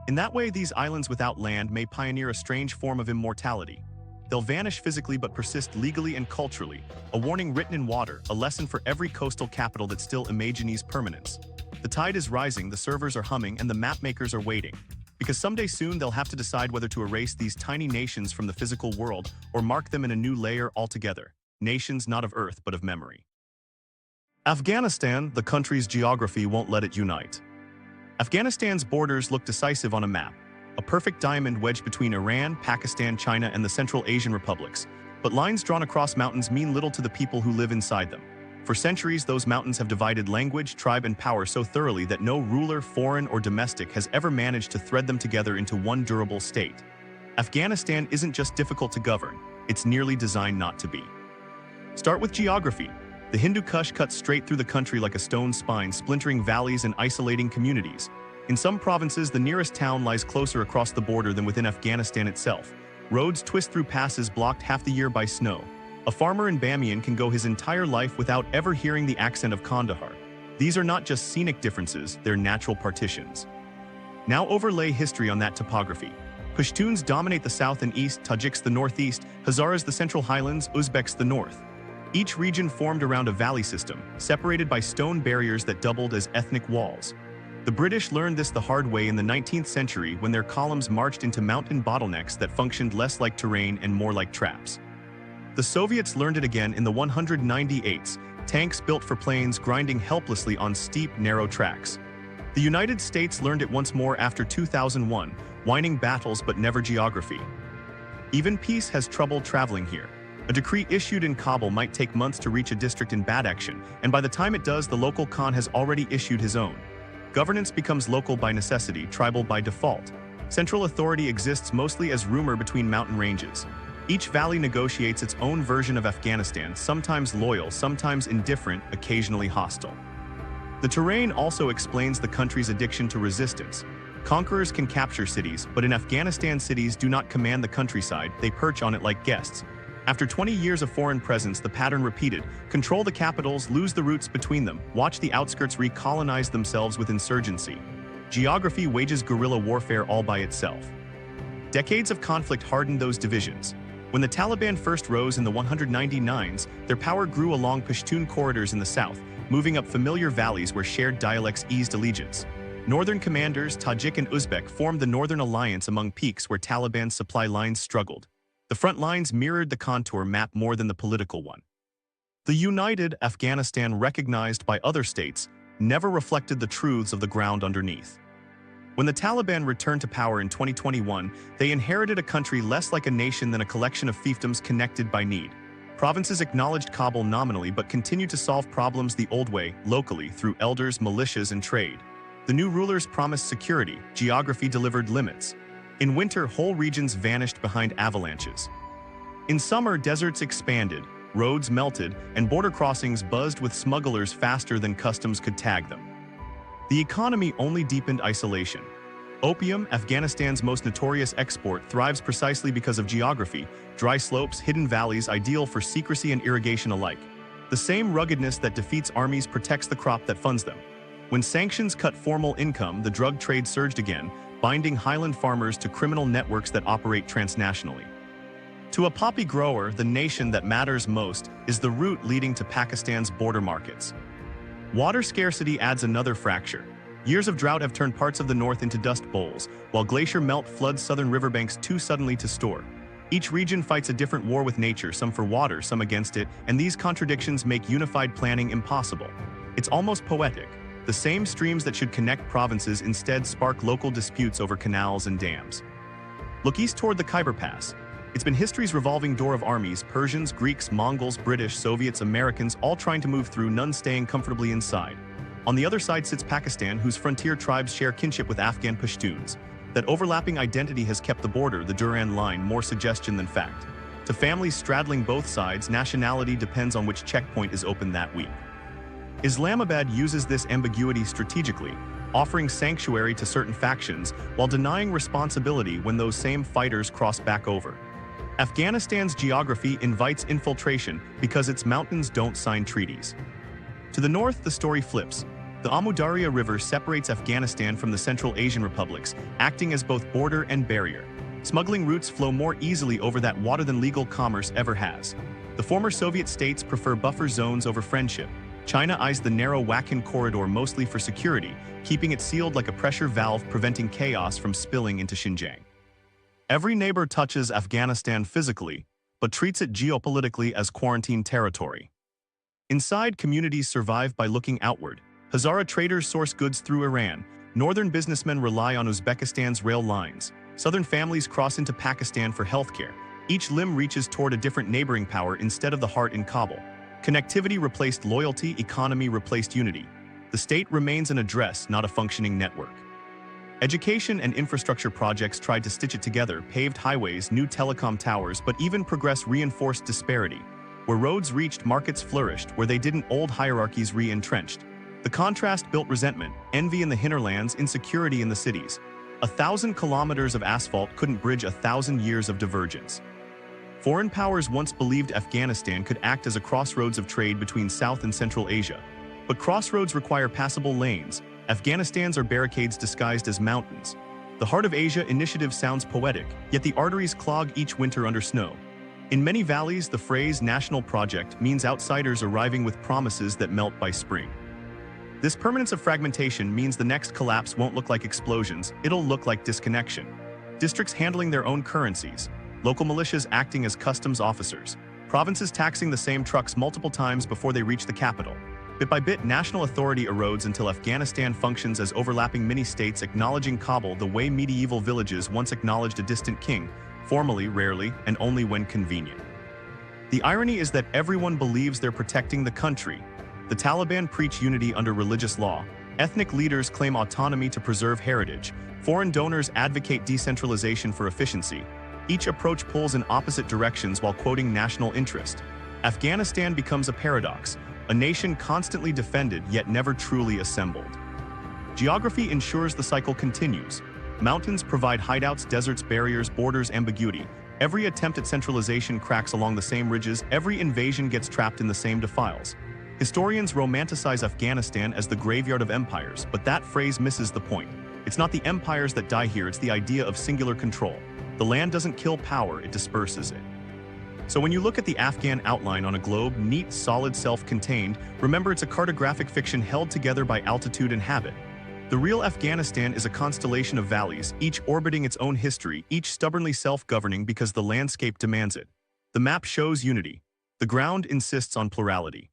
In that way, these islands without land may pioneer a strange form of immortality. They'll vanish physically but persist legally and culturally, a warning written in water, a lesson for every coastal capital that still imagines permanence. The tide is rising, the servers are humming, and the map makers are waiting. Because someday soon they'll have to decide whether to erase these tiny nations from the physical world or mark them in a new layer altogether. Nations not of earth but of memory. Afghanistan, the country's geography won't let it unite. Afghanistan's borders look decisive on a map, a perfect diamond wedged between Iran, Pakistan, China, and the Central Asian republics. But lines drawn across mountains mean little to the people who live inside them. For centuries, those mountains have divided language, tribe, and power so thoroughly that no ruler, foreign or domestic, has ever managed to thread them together into one durable state. Afghanistan isn't just difficult to govern, it's nearly designed not to be. Start with geography. The Hindu Kush cuts straight through the country like a stone spine, splintering valleys and isolating communities. In some provinces, the nearest town lies closer across the border than within Afghanistan itself. Roads twist through passes blocked half the year by snow. A farmer in Bamiyan can go his entire life without ever hearing the accent of Kandahar. These are not just scenic differences, they're natural partitions. Now overlay history on that topography. Pashtuns dominate the south and east, Tajiks the northeast, Hazaras the central highlands, Uzbeks the north. Each region formed around a valley system, separated by stone barriers that doubled as ethnic walls. The British learned this the hard way in the 19th century when their columns marched into mountain bottlenecks that functioned less like terrain and more like traps. The Soviets learned it again in the 198s, tanks built for plains grinding helplessly on steep, narrow tracks. The United States learned it once more after 2001, whining battles but never geography. Even peace has trouble traveling here. A decree issued in Kabul might take months to reach a district in bad action, and by the time it does, the local Khan has already issued his own. Governance becomes local by necessity, tribal by default. Central authority exists mostly as rumor between mountain ranges. Each valley negotiates its own version of Afghanistan, sometimes loyal, sometimes indifferent, occasionally hostile. The terrain also explains the country's addiction to resistance. Conquerors can capture cities, but in Afghanistan, cities do not command the countryside, they perch on it like guests. After 20 years of foreign presence, the pattern repeated: control the capitals, lose the roots between them, watch the outskirts recolonize themselves with insurgency. Geography wages guerrilla warfare all by itself. Decades of conflict hardened those divisions. When the Taliban first rose in the 199s, their power grew along Pashtun corridors in the south, moving up familiar valleys where shared dialects eased allegiance. Northern commanders, Tajik and Uzbek, formed the Northern Alliance among peaks where Taliban's supply lines struggled. The front lines mirrored the contour map more than the political one. The united Afghanistan, recognized by other states, never reflected the truths of the ground underneath. When the Taliban returned to power in 2021, they inherited a country less like a nation than a collection of fiefdoms connected by need. Provinces acknowledged Kabul nominally but continued to solve problems the old way, locally, through elders, militias, and trade. The new rulers promised security, geography delivered limits. In winter, whole regions vanished behind avalanches. In summer, deserts expanded, roads melted, and border crossings buzzed with smugglers faster than customs could tag them. The economy only deepened isolation. Opium, Afghanistan's most notorious export, thrives precisely because of geography: dry slopes, hidden valleys, ideal for secrecy and irrigation alike. The same ruggedness that defeats armies protects the crop that funds them. When sanctions cut formal income, the drug trade surged again, binding highland farmers to criminal networks that operate transnationally. To a poppy grower, the nation that matters most is the route leading to Pakistan's border markets. Water scarcity adds another fracture. Years of drought have turned parts of the north into dust bowls, while glacier melt floods southern riverbanks too suddenly to store. Each region fights a different war with nature, some for water, some against it, and these contradictions make unified planning impossible. It's almost poetic. The same streams that should connect provinces instead spark local disputes over canals and dams. Look east toward the Khyber Pass. It's been history's revolving door of armies: Persians, Greeks, Mongols, British, Soviets, Americans, all trying to move through, none staying comfortably inside. On the other side sits Pakistan, whose frontier tribes share kinship with Afghan Pashtuns. That overlapping identity has kept the border, the Duran line, more suggestion than fact. To families straddling both sides, nationality depends on which checkpoint is open that week. Islamabad uses this ambiguity strategically, offering sanctuary to certain factions while denying responsibility when those same fighters cross back over. Afghanistan's geography invites infiltration because its mountains don't sign treaties. To the north, the story flips. The Amu Darya River separates Afghanistan from the Central Asian republics, acting as both border and barrier. Smuggling routes flow more easily over that water than legal commerce ever has. The former Soviet states prefer buffer zones over friendship. China eyes the narrow Wakhan corridor mostly for security, keeping it sealed like a pressure valve, preventing chaos from spilling into Xinjiang. Every neighbor touches Afghanistan physically, but treats it geopolitically as quarantine territory. Inside, communities survive by looking outward. Hazara traders source goods through Iran. Northern businessmen rely on Uzbekistan's rail lines. Southern families cross into Pakistan for healthcare. Each limb reaches toward a different neighboring power instead of the heart in Kabul. Connectivity replaced loyalty, economy replaced unity. The state remains an address, not a functioning network. Education and infrastructure projects tried to stitch it together, paved highways, new telecom towers, but even progress reinforced disparity. Where roads reached, markets flourished. Where they didn't, old hierarchies re-entrenched. The contrast built resentment, envy in the hinterlands, insecurity in the cities. 1,000 kilometers of asphalt couldn't bridge 1,000 years of divergence. Foreign powers once believed Afghanistan could act as a crossroads of trade between South and Central Asia. But crossroads require passable lanes. Afghanistan's are barricades disguised as mountains. The Heart of Asia initiative sounds poetic, yet the arteries clog each winter under snow. In many valleys, the phrase national project means outsiders arriving with promises that melt by spring. This permanence of fragmentation means the next collapse won't look like explosions, it'll look like disconnection. Districts handling their own currencies, local militias acting as customs officers, provinces taxing the same trucks multiple times before they reach the capital. Bit by bit, national authority erodes until Afghanistan functions as overlapping mini-states acknowledging Kabul the way medieval villages once acknowledged a distant king, formally, rarely, and only when convenient. The irony is that everyone believes they're protecting the country. The Taliban preach unity under religious law. Ethnic leaders claim autonomy to preserve heritage. Foreign donors advocate decentralization for efficiency. Each approach pulls in opposite directions while quoting national interest. Afghanistan becomes a paradox, a nation constantly defended yet never truly assembled. Geography ensures the cycle continues. Mountains provide hideouts, deserts, barriers, borders, ambiguity. Every attempt at centralization cracks along the same ridges, every invasion gets trapped in the same defiles. Historians romanticize Afghanistan as the graveyard of empires, but that phrase misses the point. It's not the empires that die here, it's the idea of singular control. The land doesn't kill power, it disperses it. So when you look at the Afghan outline on a globe, neat, solid, self-contained, remember it's a cartographic fiction held together by altitude and habit. The real Afghanistan is a constellation of valleys, each orbiting its own history, each stubbornly self-governing because the landscape demands it. The map shows unity. The ground insists on plurality.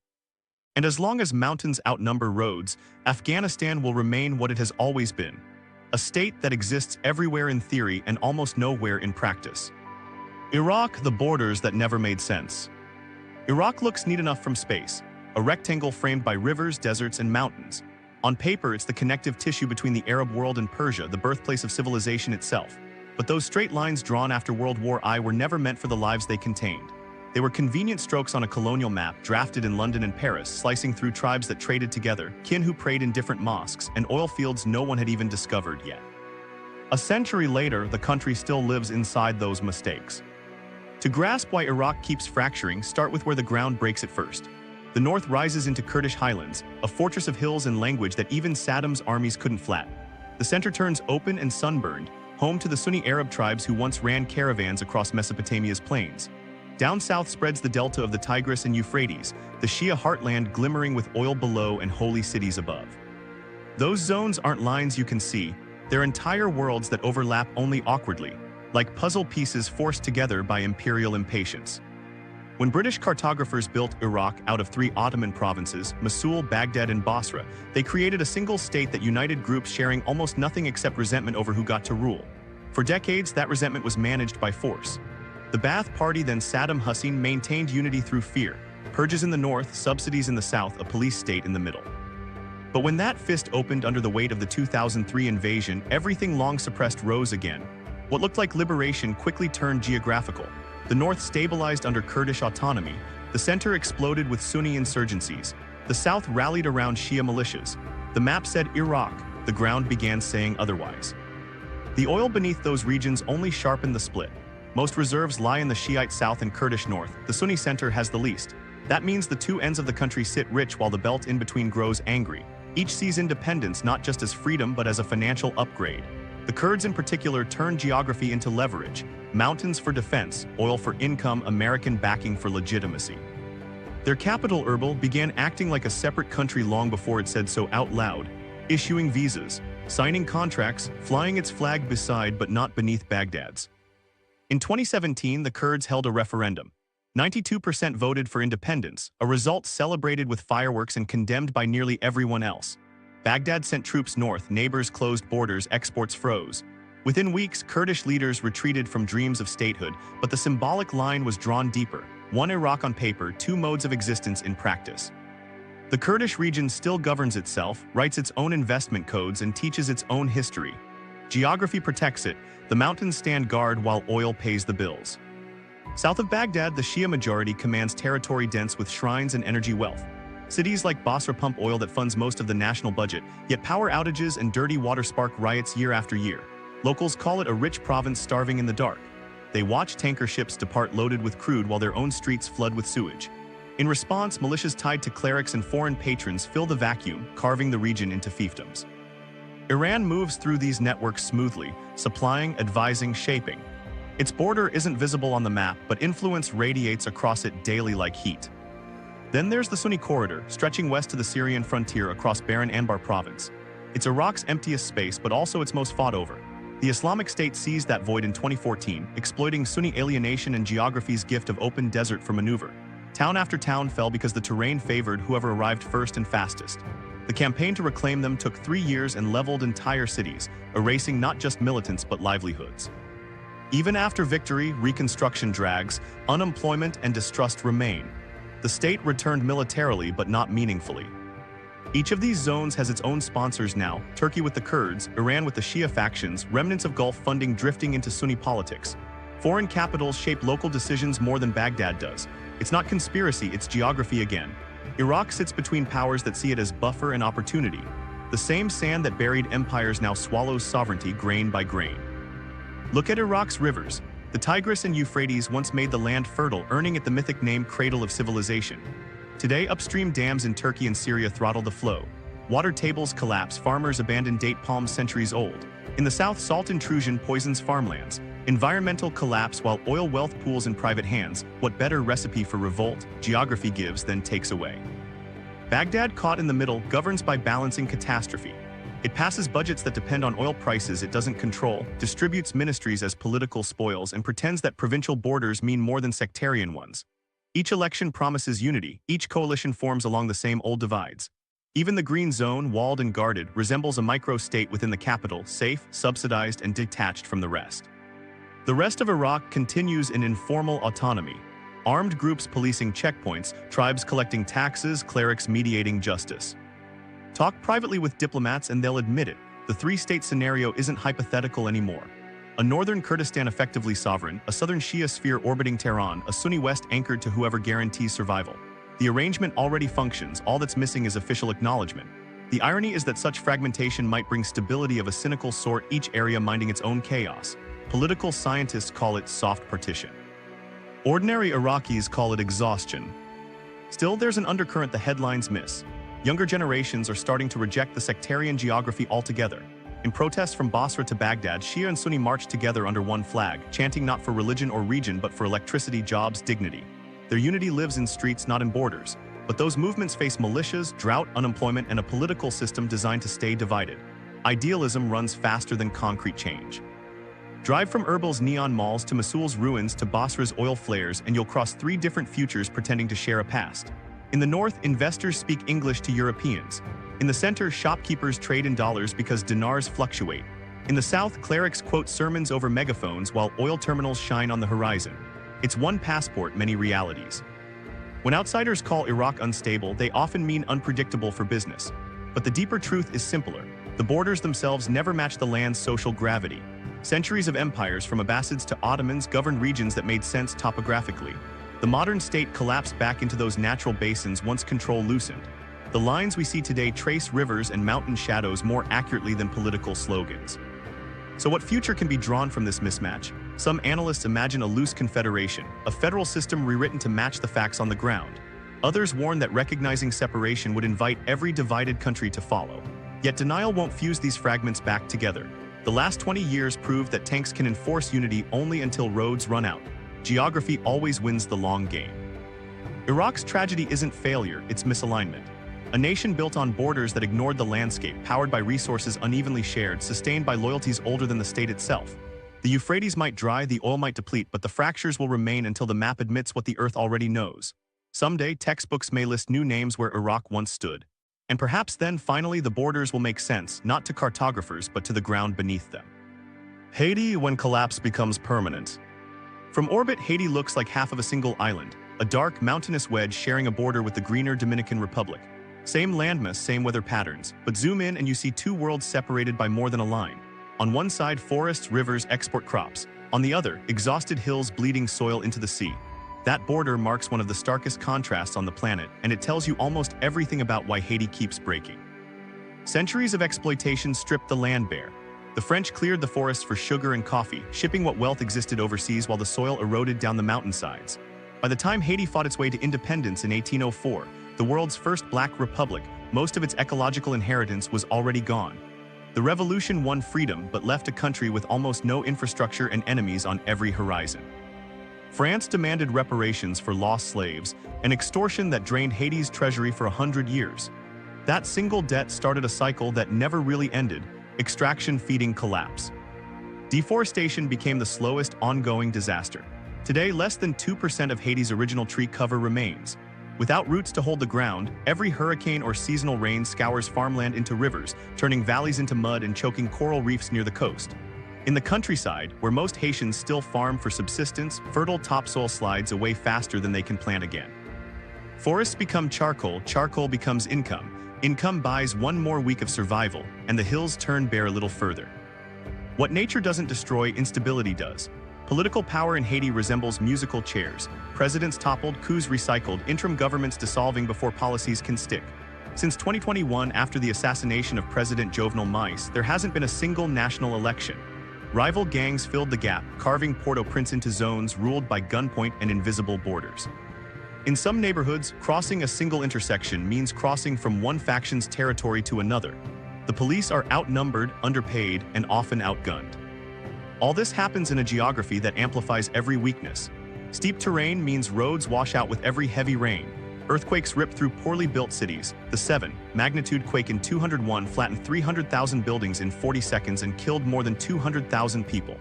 And as long as mountains outnumber roads, Afghanistan will remain what it has always been. A state that exists everywhere in theory and almost nowhere in practice. Iraq, the borders that never made sense. Iraq looks neat enough from space, a rectangle framed by rivers, deserts, and mountains. On paper, it's the connective tissue between the Arab world and Persia, the birthplace of civilization itself. But those straight lines drawn after World War I were never meant for the lives they contained. They were convenient strokes on a colonial map drafted in London and Paris, slicing through tribes that traded together, kin who prayed in different mosques, and oil fields no one had even discovered yet. A century later, the country still lives inside those mistakes. To grasp why Iraq keeps fracturing, start with where the ground breaks at first. The north rises into Kurdish highlands, a fortress of hills and language that even Saddam's armies couldn't flatten. The center turns open and sunburned, home to the Sunni Arab tribes who once ran caravans across Mesopotamia's plains. Down south spreads the delta of the Tigris and Euphrates, the Shia heartland glimmering with oil below and holy cities above. Those zones aren't lines you can see, they're entire worlds that overlap only awkwardly, like puzzle pieces forced together by imperial impatience. When British cartographers built Iraq out of 3 Ottoman provinces, Mosul, Baghdad, and Basra, they created a single state that united groups sharing almost nothing except resentment over who got to rule. For decades, that resentment was managed by force. The Ba'ath Party, then Saddam Hussein, maintained unity through fear. Purges in the north, subsidies in the south, a police state in the middle. But when that fist opened under the weight of the 2003 invasion, everything long suppressed rose again. What looked like liberation quickly turned geographical. The north stabilized under Kurdish autonomy, the center exploded with Sunni insurgencies, the south rallied around Shia militias. The map said Iraq, the ground began saying otherwise. The oil beneath those regions only sharpened the split. Most reserves lie in the Shiite south and Kurdish north, the Sunni center has the least. That means the two ends of the country sit rich while the belt in between grows angry. Each sees independence not just as freedom but as a financial upgrade. The Kurds in particular turn geography into leverage, mountains for defense, oil for income, American backing for legitimacy. Their capital, Erbil, began acting like a separate country long before it said so out loud, issuing visas, signing contracts, flying its flag beside but not beneath Baghdad's. In 2017, the Kurds held a referendum. 92% voted for independence, a result celebrated with fireworks and condemned by nearly everyone else. Baghdad sent troops north, neighbors closed borders, exports froze. Within weeks, Kurdish leaders retreated from dreams of statehood, but the symbolic line was drawn deeper. One Iraq on paper, two modes of existence in practice. The Kurdish region still governs itself, writes its own investment codes, and teaches its own history. Geography protects it, the mountains stand guard while oil pays the bills. South of Baghdad, the Shia majority commands territory dense with shrines and energy wealth. Cities like Basra pump oil that funds most of the national budget, yet power outages and dirty water spark riots year after year. Locals call it a rich province starving in the dark. They watch tanker ships depart loaded with crude while their own streets flood with sewage. In response, militias tied to clerics and foreign patrons fill the vacuum, carving the region into fiefdoms. Iran moves through these networks smoothly, supplying, advising, shaping. Its border isn't visible on the map, but influence radiates across it daily like heat. Then there's the Sunni corridor, stretching west to the Syrian frontier across barren Anbar province. It's Iraq's emptiest space, but also its most fought over. The Islamic State seized that void in 2014, exploiting Sunni alienation and geography's gift of open desert for maneuver. Town after town fell because the terrain favored whoever arrived first and fastest. The campaign to reclaim them took 3 years and leveled entire cities, erasing not just militants but livelihoods. Even after victory, reconstruction drags, unemployment and distrust remain. The state returned militarily but not meaningfully. Each of these zones has its own sponsors now, Turkey with the Kurds, Iran with the Shia factions, remnants of Gulf funding drifting into Sunni politics. Foreign capitals shape local decisions more than Baghdad does. It's not conspiracy, it's geography again. Iraq sits between powers that see it as buffer and opportunity. The same sand that buried empires now swallows sovereignty grain by grain. Look at Iraq's rivers. The Tigris and Euphrates once made the land fertile, earning it the mythic name Cradle of Civilization. Today, upstream dams in Turkey and Syria throttle the flow. Water tables collapse, farmers abandon date palms centuries old. In the south, salt intrusion poisons farmlands. Environmental collapse while oil wealth pools in private hands. What better recipe for revolt, geography gives than takes away? Baghdad, caught in the middle, governs by balancing catastrophe. It passes budgets that depend on oil prices it doesn't control, distributes ministries as political spoils, and pretends that provincial borders mean more than sectarian ones. Each election promises unity, each coalition forms along the same old divides. Even the green zone, walled and guarded, resembles a micro-state within the capital, safe, subsidized, and detached from the rest. The rest of Iraq continues in informal autonomy. Armed groups policing checkpoints, tribes collecting taxes, clerics mediating justice. Talk privately with diplomats and they'll admit it. The three-state scenario isn't hypothetical anymore. A northern Kurdistan effectively sovereign, a southern Shia sphere orbiting Tehran, a Sunni West anchored to whoever guarantees survival. The arrangement already functions, all that's missing is official acknowledgement. The irony is that such fragmentation might bring stability of a cynical sort, each area minding its own chaos. Political scientists call it soft partition. Ordinary Iraqis call it exhaustion. Still, there's an undercurrent the headlines miss. Younger generations are starting to reject the sectarian geography altogether. In protests from Basra to Baghdad, Shia and Sunni marched together under one flag, chanting not for religion or region but for electricity, jobs, dignity. Their unity lives in streets, not in borders. But those movements face militias, drought, unemployment, and a political system designed to stay divided. Idealism runs faster than concrete change. Drive from Erbil's neon malls to Mosul's ruins to Basra's oil flares and you'll cross 3 different futures pretending to share a past. In the north, investors speak English to Europeans. In the center, shopkeepers trade in dollars because dinars fluctuate. In the south, clerics quote sermons over megaphones while oil terminals shine on the horizon. It's one passport, many realities. When outsiders call Iraq unstable, they often mean unpredictable for business. But the deeper truth is simpler. The borders themselves never match the land's social gravity. Centuries of empires from Abbasids to Ottomans governed regions that made sense topographically. The modern state collapsed back into those natural basins once control loosened. The lines we see today trace rivers and mountain shadows more accurately than political slogans. So what future can be drawn from this mismatch? Some analysts imagine a loose confederation, a federal system rewritten to match the facts on the ground. Others warn that recognizing separation would invite every divided country to follow. Yet denial won't fuse these fragments back together. The last 20 years proved that tanks can enforce unity only until roads run out. Geography always wins the long game. Iraq's tragedy isn't failure, it's misalignment. A nation built on borders that ignored the landscape, powered by resources unevenly shared, sustained by loyalties older than the state itself. The Euphrates might dry, the oil might deplete, but the fractures will remain until the map admits what the Earth already knows. Someday, textbooks may list new names where Iraq once stood. And perhaps then, finally, the borders will make sense, not to cartographers, but to the ground beneath them. Haiti, when collapse becomes permanent. From orbit, Haiti looks like half of a single island, a dark, mountainous wedge sharing a border with the greener Dominican Republic. Same landmass, same weather patterns, but zoom in and you see two worlds separated by more than a line. On one side, forests, rivers, export crops. On the other, exhausted hills bleeding soil into the sea. That border marks one of the starkest contrasts on the planet, and it tells you almost everything about why Haiti keeps breaking. Centuries of exploitation stripped the land bare. The French cleared the forests for sugar and coffee, shipping what wealth existed overseas while the soil eroded down the mountainsides. By the time Haiti fought its way to independence in 1804, the world's first black republic, most of its ecological inheritance was already gone. The revolution won freedom but left a country with almost no infrastructure and enemies on every horizon. France demanded reparations for lost slaves, an extortion that drained Haiti's treasury for 100 years. That single debt started a cycle that never really ended, extraction feeding collapse. Deforestation became the slowest ongoing disaster. Today, less than 2% of Haiti's original tree cover remains. Without roots to hold the ground, every hurricane or seasonal rain scours farmland into rivers, turning valleys into mud and choking coral reefs near the coast. In the countryside, where most Haitians still farm for subsistence, fertile topsoil slides away faster than they can plant again. Forests become charcoal, charcoal becomes income, income buys one more week of survival, and the hills turn bare a little further. What nature doesn't destroy, instability does. Political power in Haiti resembles musical chairs. Presidents toppled, coups recycled, interim governments dissolving before policies can stick. Since 2021, after the assassination of President Jovenel Moïse, there hasn't been a single national election. Rival gangs filled the gap, carving Port-au-Prince into zones ruled by gunpoint and invisible borders. In some neighborhoods, crossing a single intersection means crossing from one faction's territory to another. The police are outnumbered, underpaid, and often outgunned. All this happens in a geography that amplifies every weakness. Steep terrain means roads wash out with every heavy rain. Earthquakes rip through poorly built cities. The 7-magnitude quake in 201 flattened 300,000 buildings in 40 seconds and killed more than 200,000 people.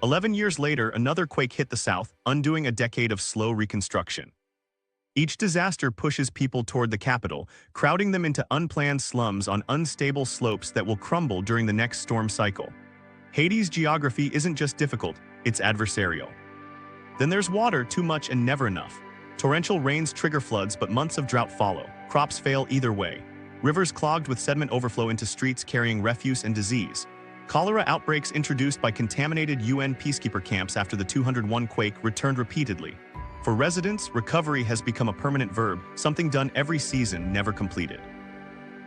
11 years later, another quake hit the south, undoing a decade of slow reconstruction. Each disaster pushes people toward the capital, crowding them into unplanned slums on unstable slopes that will crumble during the next storm cycle. Haiti's geography isn't just difficult, it's adversarial. Then there's water, too much and never enough. Torrential rains trigger floods, but months of drought follow. Crops fail either way. Rivers clogged with sediment overflow into streets carrying refuse and disease. Cholera outbreaks introduced by contaminated UN peacekeeper camps after the 201 quake returned repeatedly. For residents, recovery has become a permanent verb, something done every season, never completed.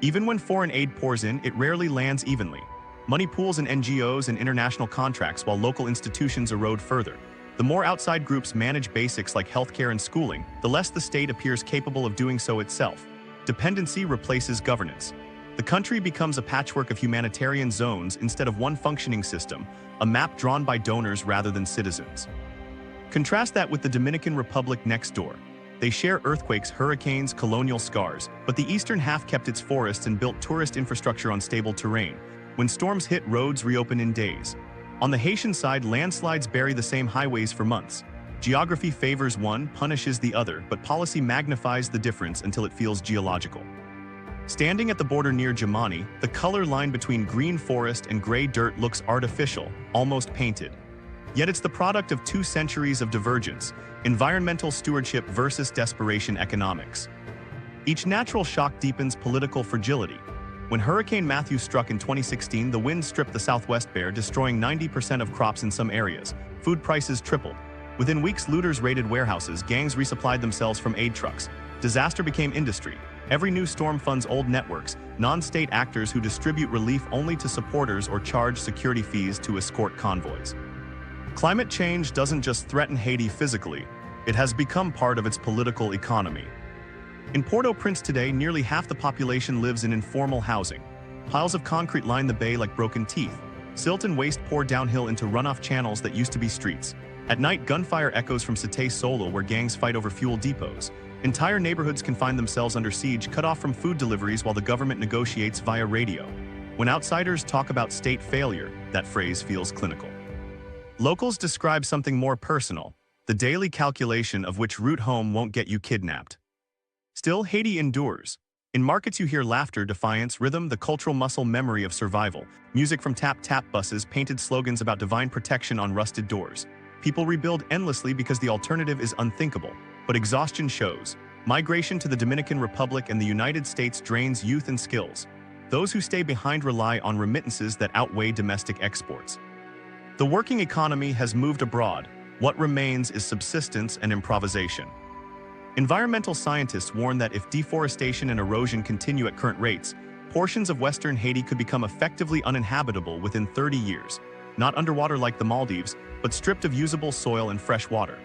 Even when foreign aid pours in, it rarely lands evenly. Money pools in NGOs and international contracts while local institutions erode further. The more outside groups manage basics like healthcare and schooling, the less the state appears capable of doing so itself. Dependency replaces governance. The country becomes a patchwork of humanitarian zones instead of one functioning system, a map drawn by donors rather than citizens. Contrast that with the Dominican Republic next door. They share earthquakes, hurricanes, colonial scars, but the eastern half kept its forests and built tourist infrastructure on stable terrain. When storms hit, roads reopen in days. On the Haitian side, landslides bury the same highways for months. Geography favors one, punishes the other, but policy magnifies the difference until it feels geological. Standing at the border near Jemani, the color line between green forest and gray dirt looks artificial, almost painted. Yet it's the product of 2 centuries of divergence, environmental stewardship versus desperation economics. Each natural shock deepens political fragility. When Hurricane Matthew struck in 2016, the wind stripped the southwest bare, destroying 90% of crops in some areas. Food prices tripled. Within weeks, looters raided warehouses, gangs resupplied themselves from aid trucks. Disaster became industry. Every new storm funds old networks, non-state actors who distribute relief only to supporters or charge security fees to escort convoys. Climate change doesn't just threaten Haiti physically, it has become part of its political economy. In Port-au-Prince today, nearly half the population lives in informal housing. Piles of concrete line the bay like broken teeth. Silt and waste pour downhill into runoff channels that used to be streets. At night, gunfire echoes from Cité Solo where gangs fight over fuel depots. Entire neighborhoods can find themselves under siege, cut off from food deliveries while the government negotiates via radio. When outsiders talk about state failure, that phrase feels clinical. Locals describe something more personal, the daily calculation of which route home won't get you kidnapped. Still, Haiti endures. In markets you hear laughter, defiance, rhythm, the cultural muscle memory of survival. Music from tap-tap buses, painted slogans about divine protection on rusted doors. People rebuild endlessly because the alternative is unthinkable. But exhaustion shows. Migration to the Dominican Republic and the United States drains youth and skills. Those who stay behind rely on remittances that outweigh domestic exports. The working economy has moved abroad. What remains is subsistence and improvisation. Environmental scientists warn that if deforestation and erosion continue at current rates, portions of western Haiti could become effectively uninhabitable within 30 years. Not underwater like the Maldives, but stripped of usable soil and fresh water.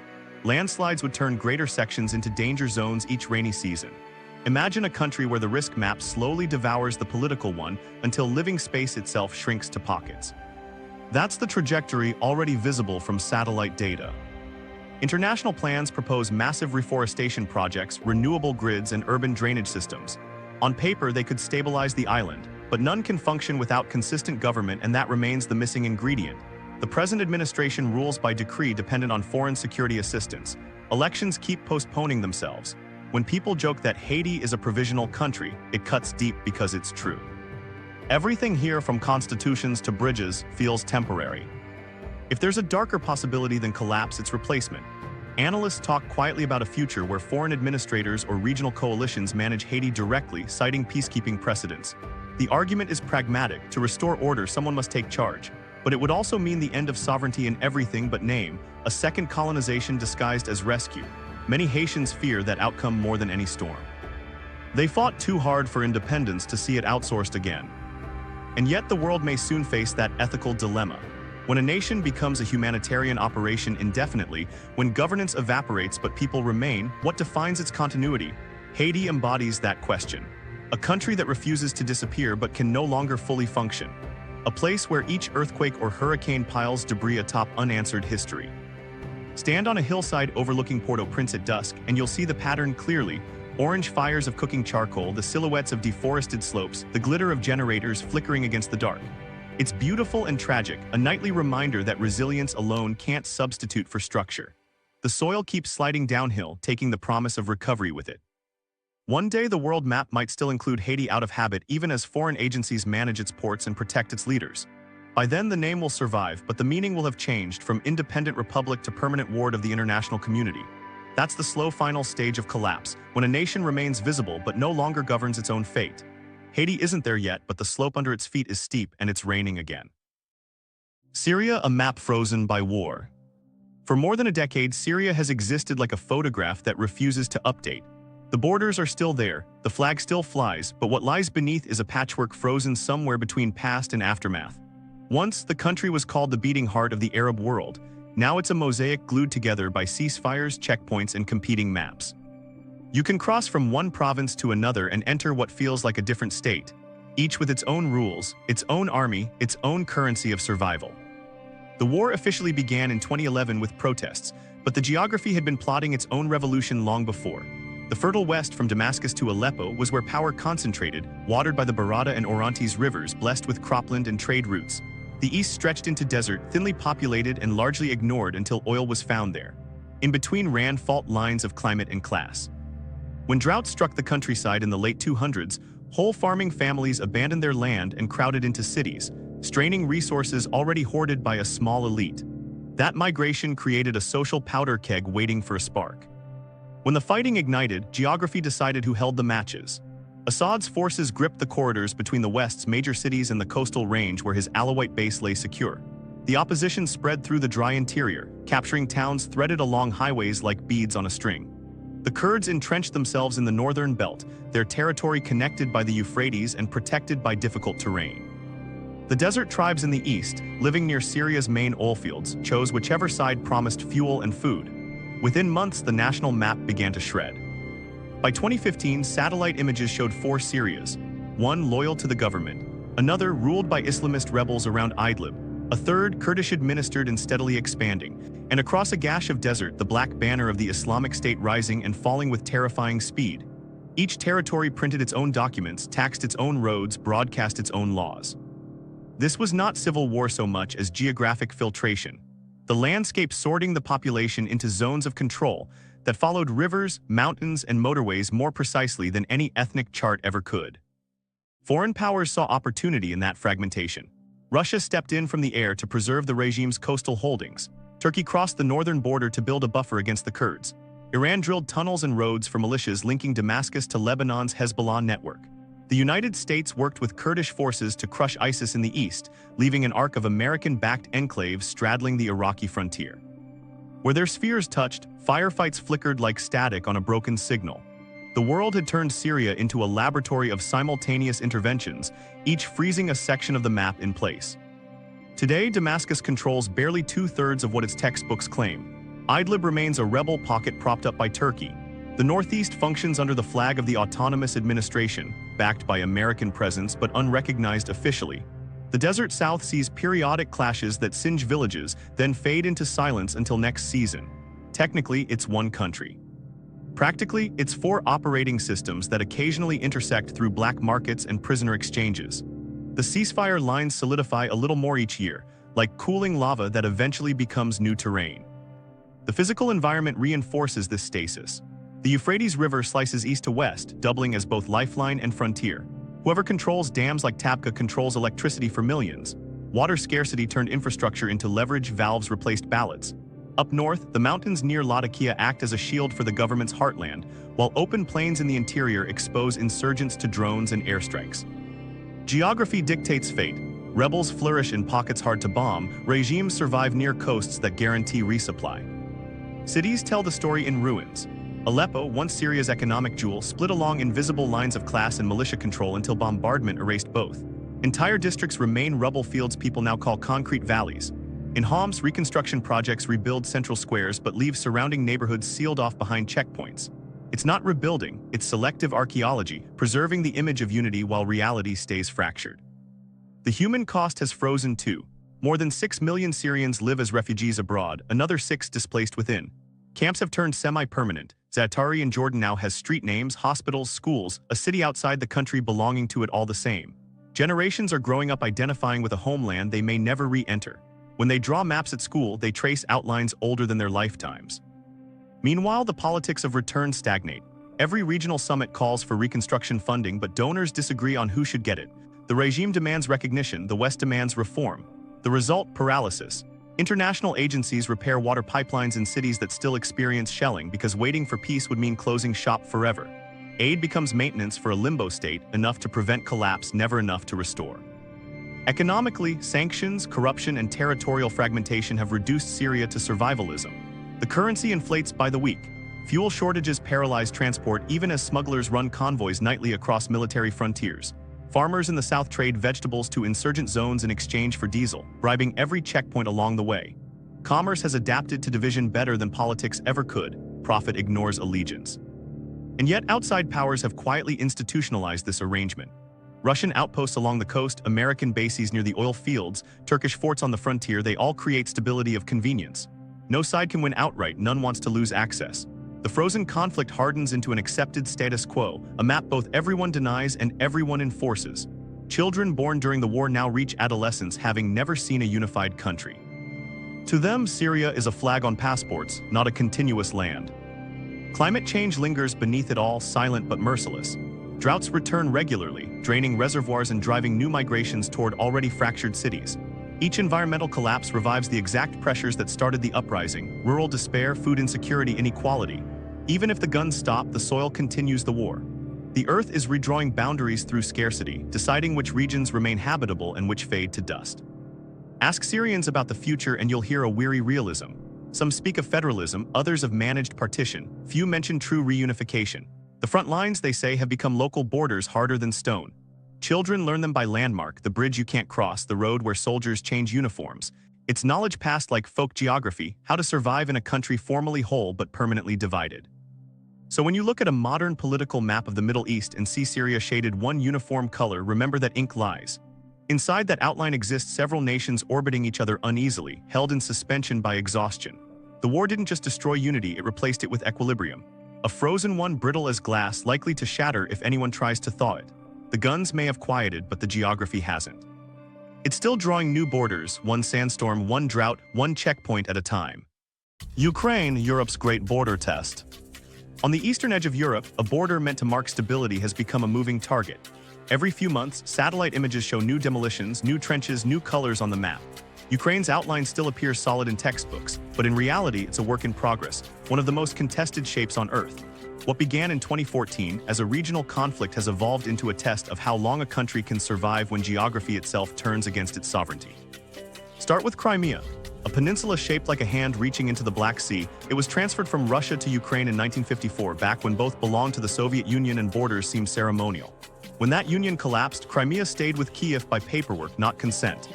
Landslides would turn greater sections into danger zones each rainy season. Imagine a country where the risk map slowly devours the political one until living space itself shrinks to pockets. That's the trajectory already visible from satellite data. International plans propose massive reforestation projects, renewable grids, and urban drainage systems. On paper, they could stabilize the island, but none can function without consistent government, and that remains the missing ingredient. The present administration rules by decree dependent on foreign security assistance. Elections keep postponing themselves. When people joke that Haiti is a provisional country, it cuts deep because it's true. Everything here, from constitutions to bridges, feels temporary. If there's a darker possibility than collapse, it's replacement. Analysts talk quietly about a future where foreign administrators or regional coalitions manage Haiti directly, citing peacekeeping precedents. The argument is pragmatic. To restore order, someone must take charge. But it would also mean the end of sovereignty in everything but name, a second colonization disguised as rescue. Many Haitians fear that outcome more than any storm. They fought too hard for independence to see it outsourced again. And yet the world may soon face that ethical dilemma. When a nation becomes a humanitarian operation indefinitely, when governance evaporates but people remain, what defines its continuity? Haiti embodies that question. A country that refuses to disappear but can no longer fully function. A place where each earthquake or hurricane piles debris atop unanswered history. Stand on a hillside overlooking Port-au-Prince at dusk, and you'll see the pattern clearly. Orange fires of cooking charcoal, the silhouettes of deforested slopes, the glitter of generators flickering against the dark. It's beautiful and tragic, a nightly reminder that resilience alone can't substitute for structure. The soil keeps sliding downhill, taking the promise of recovery with it. One day the world map might still include Haiti out of habit, even as foreign agencies manage its ports and protect its leaders. By then the name will survive, but the meaning will have changed from independent republic to permanent ward of the international community. That's the slow final stage of collapse, when a nation remains visible but no longer governs its own fate. Haiti isn't there yet, but the slope under its feet is steep and it's raining again. Syria, a map frozen by war. For more than a decade, Syria has existed like a photograph that refuses to update. The borders are still there, the flag still flies, but what lies beneath is a patchwork frozen somewhere between past and aftermath. Once, the country was called the beating heart of the Arab world. Now it's a mosaic glued together by ceasefires, checkpoints, and competing maps. You can cross from one province to another and enter what feels like a different state, each with its own rules, its own army, its own currency of survival. The war officially began in 2011 with protests, but the geography had been plotting its own revolution long before. The fertile west from Damascus to Aleppo was where power concentrated, watered by the Barada and Orontes rivers, blessed with cropland and trade routes. The east stretched into desert, thinly populated and largely ignored until oil was found there. In between ran fault lines of climate and class. When drought struck the countryside in the late 200s, whole farming families abandoned their land and crowded into cities, straining resources already hoarded by a small elite. That migration created a social powder keg waiting for a spark. When the fighting ignited, geography decided who held the matches. Assad's forces gripped the corridors between the West's major cities and the coastal range where his Alawite base lay secure. The opposition spread through the dry interior, capturing towns threaded along highways like beads on a string. The Kurds entrenched themselves in the northern belt, their territory connected by the Euphrates and protected by difficult terrain. The desert tribes in the east, living near Syria's main oilfields, chose whichever side promised fuel and food. Within months, the national map began to shred. By 2015, satellite images showed 4 Syrias, one loyal to the government, another ruled by Islamist rebels around Idlib, a third Kurdish-administered and steadily expanding, and across a gash of desert, the black banner of the Islamic State rising and falling with terrifying speed. Each territory printed its own documents, taxed its own roads, broadcast its own laws. This was not civil war so much as geographic filtration, the landscape sorting the population into zones of control that followed rivers, mountains, and motorways more precisely than any ethnic chart ever could. Foreign powers saw opportunity in that fragmentation. Russia stepped in from the air to preserve the regime's coastal holdings. Turkey crossed the northern border to build a buffer against the Kurds. Iran drilled tunnels and roads for militias linking Damascus to Lebanon's Hezbollah network. The United States worked with Kurdish forces to crush ISIS in the east, leaving an arc of American-backed enclaves straddling the Iraqi frontier. Where their spheres touched, firefights flickered like static on a broken signal. The world had turned Syria into a laboratory of simultaneous interventions, each freezing a section of the map in place. Today, Damascus controls barely 2/3 of what its textbooks claim. Idlib remains a rebel pocket propped up by Turkey. The northeast functions under the flag of the autonomous administration, backed by American presence but unrecognized officially. The desert south sees periodic clashes that singe villages, then fade into silence until next season. Technically, it's one country. Practically, it's 4 operating systems that occasionally intersect through black markets and prisoner exchanges. The ceasefire lines solidify a little more each year, like cooling lava that eventually becomes new terrain. The physical environment reinforces this stasis. The Euphrates River slices east to west, doubling as both lifeline and frontier. Whoever controls dams like Tabqa controls electricity for millions. Water scarcity turned infrastructure into leverage, valves replaced ballots. Up north, the mountains near Latakia act as a shield for the government's heartland, while open plains in the interior expose insurgents to drones and airstrikes. Geography dictates fate. Rebels flourish in pockets hard to bomb, regimes survive near coasts that guarantee resupply. Cities tell the story in ruins. Aleppo, once Syria's economic jewel, split along invisible lines of class and militia control until bombardment erased both. Entire districts remain rubble fields people now call concrete valleys. In Homs, reconstruction projects rebuild central squares but leave surrounding neighborhoods sealed off behind checkpoints. It's not rebuilding, it's selective archaeology, preserving the image of unity while reality stays fractured. The human cost has frozen too. More than 6 million Syrians live as refugees abroad, another 6 displaced within. Camps have turned semi-permanent. Zaatari in Jordan now has street names, hospitals, schools, a city outside the country belonging to it all the same. Generations are growing up identifying with a homeland they may never re-enter. When they draw maps at school, they trace outlines older than their lifetimes. Meanwhile, the politics of return stagnate. Every regional summit calls for reconstruction funding, but donors disagree on who should get it. The regime demands recognition, the West demands reform. The result, paralysis. International agencies repair water pipelines in cities that still experience shelling because waiting for peace would mean closing shop forever. Aid becomes maintenance for a limbo state, enough to prevent collapse, never enough to restore. Economically, sanctions, corruption, and territorial fragmentation have reduced Syria to survivalism. The currency inflates by the week. Fuel shortages paralyze transport even as smugglers run convoys nightly across military frontiers. Farmers in the south trade vegetables to insurgent zones in exchange for diesel, bribing every checkpoint along the way. Commerce has adapted to division better than politics ever could. Profit ignores allegiance. And yet outside powers have quietly institutionalized this arrangement. Russian outposts along the coast, American bases near the oil fields, Turkish forts on the frontier, they all create stability of convenience. No side can win outright, none wants to lose access. The frozen conflict hardens into an accepted status quo, a map both everyone denies and everyone enforces. Children born during the war now reach adolescence having never seen a unified country. To them, Syria is a flag on passports, not a continuous land. Climate change lingers beneath it all, silent but merciless. Droughts return regularly, draining reservoirs and driving new migrations toward already fractured cities. Each environmental collapse revives the exact pressures that started the uprising: rural despair, food insecurity, inequality. Even if the guns stop, the soil continues the war. The Earth is redrawing boundaries through scarcity, deciding which regions remain habitable and which fade to dust. Ask Syrians about the future and you'll hear a weary realism. Some speak of federalism, others of managed partition, few mention true reunification. The front lines, they say, have become local borders harder than stone. Children learn them by landmark, the bridge you can't cross, the road where soldiers change uniforms. It's knowledge passed like folk geography, how to survive in a country formally whole but permanently divided. So when you look at a modern political map of the Middle East and see Syria shaded one uniform color, remember that ink lies. Inside that outline exist several nations orbiting each other uneasily, held in suspension by exhaustion. The war didn't just destroy unity, it replaced it with equilibrium. A frozen one brittle as glass, likely to shatter if anyone tries to thaw it. The guns may have quieted, but the geography hasn't. It's still drawing new borders, one sandstorm, one drought, one checkpoint at a time. Ukraine, Europe's great border test. On the eastern edge of Europe, a border meant to mark stability has become a moving target. Every few months, satellite images show new demolitions, new trenches, new colors on the map. Ukraine's outline still appears solid in textbooks, but in reality, it's a work in progress, one of the most contested shapes on Earth. What began in 2014 as a regional conflict has evolved into a test of how long a country can survive when geography itself turns against its sovereignty. Start with Crimea. A peninsula shaped like a hand reaching into the Black Sea, it was transferred from Russia to Ukraine in 1954, back when both belonged to the Soviet Union and borders seemed ceremonial. When that union collapsed, Crimea stayed with Kiev by paperwork, not consent.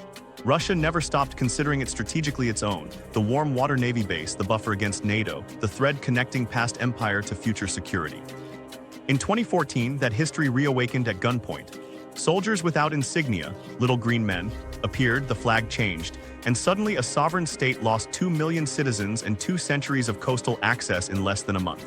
Russia never stopped considering it strategically its own, the warm water navy base, the buffer against NATO, the thread connecting past empire to future security. In 2014, that history reawakened at gunpoint. Soldiers without insignia, little green men, appeared, the flag changed, and suddenly a sovereign state lost 2 million citizens and 2 centuries of coastal access in less than a month.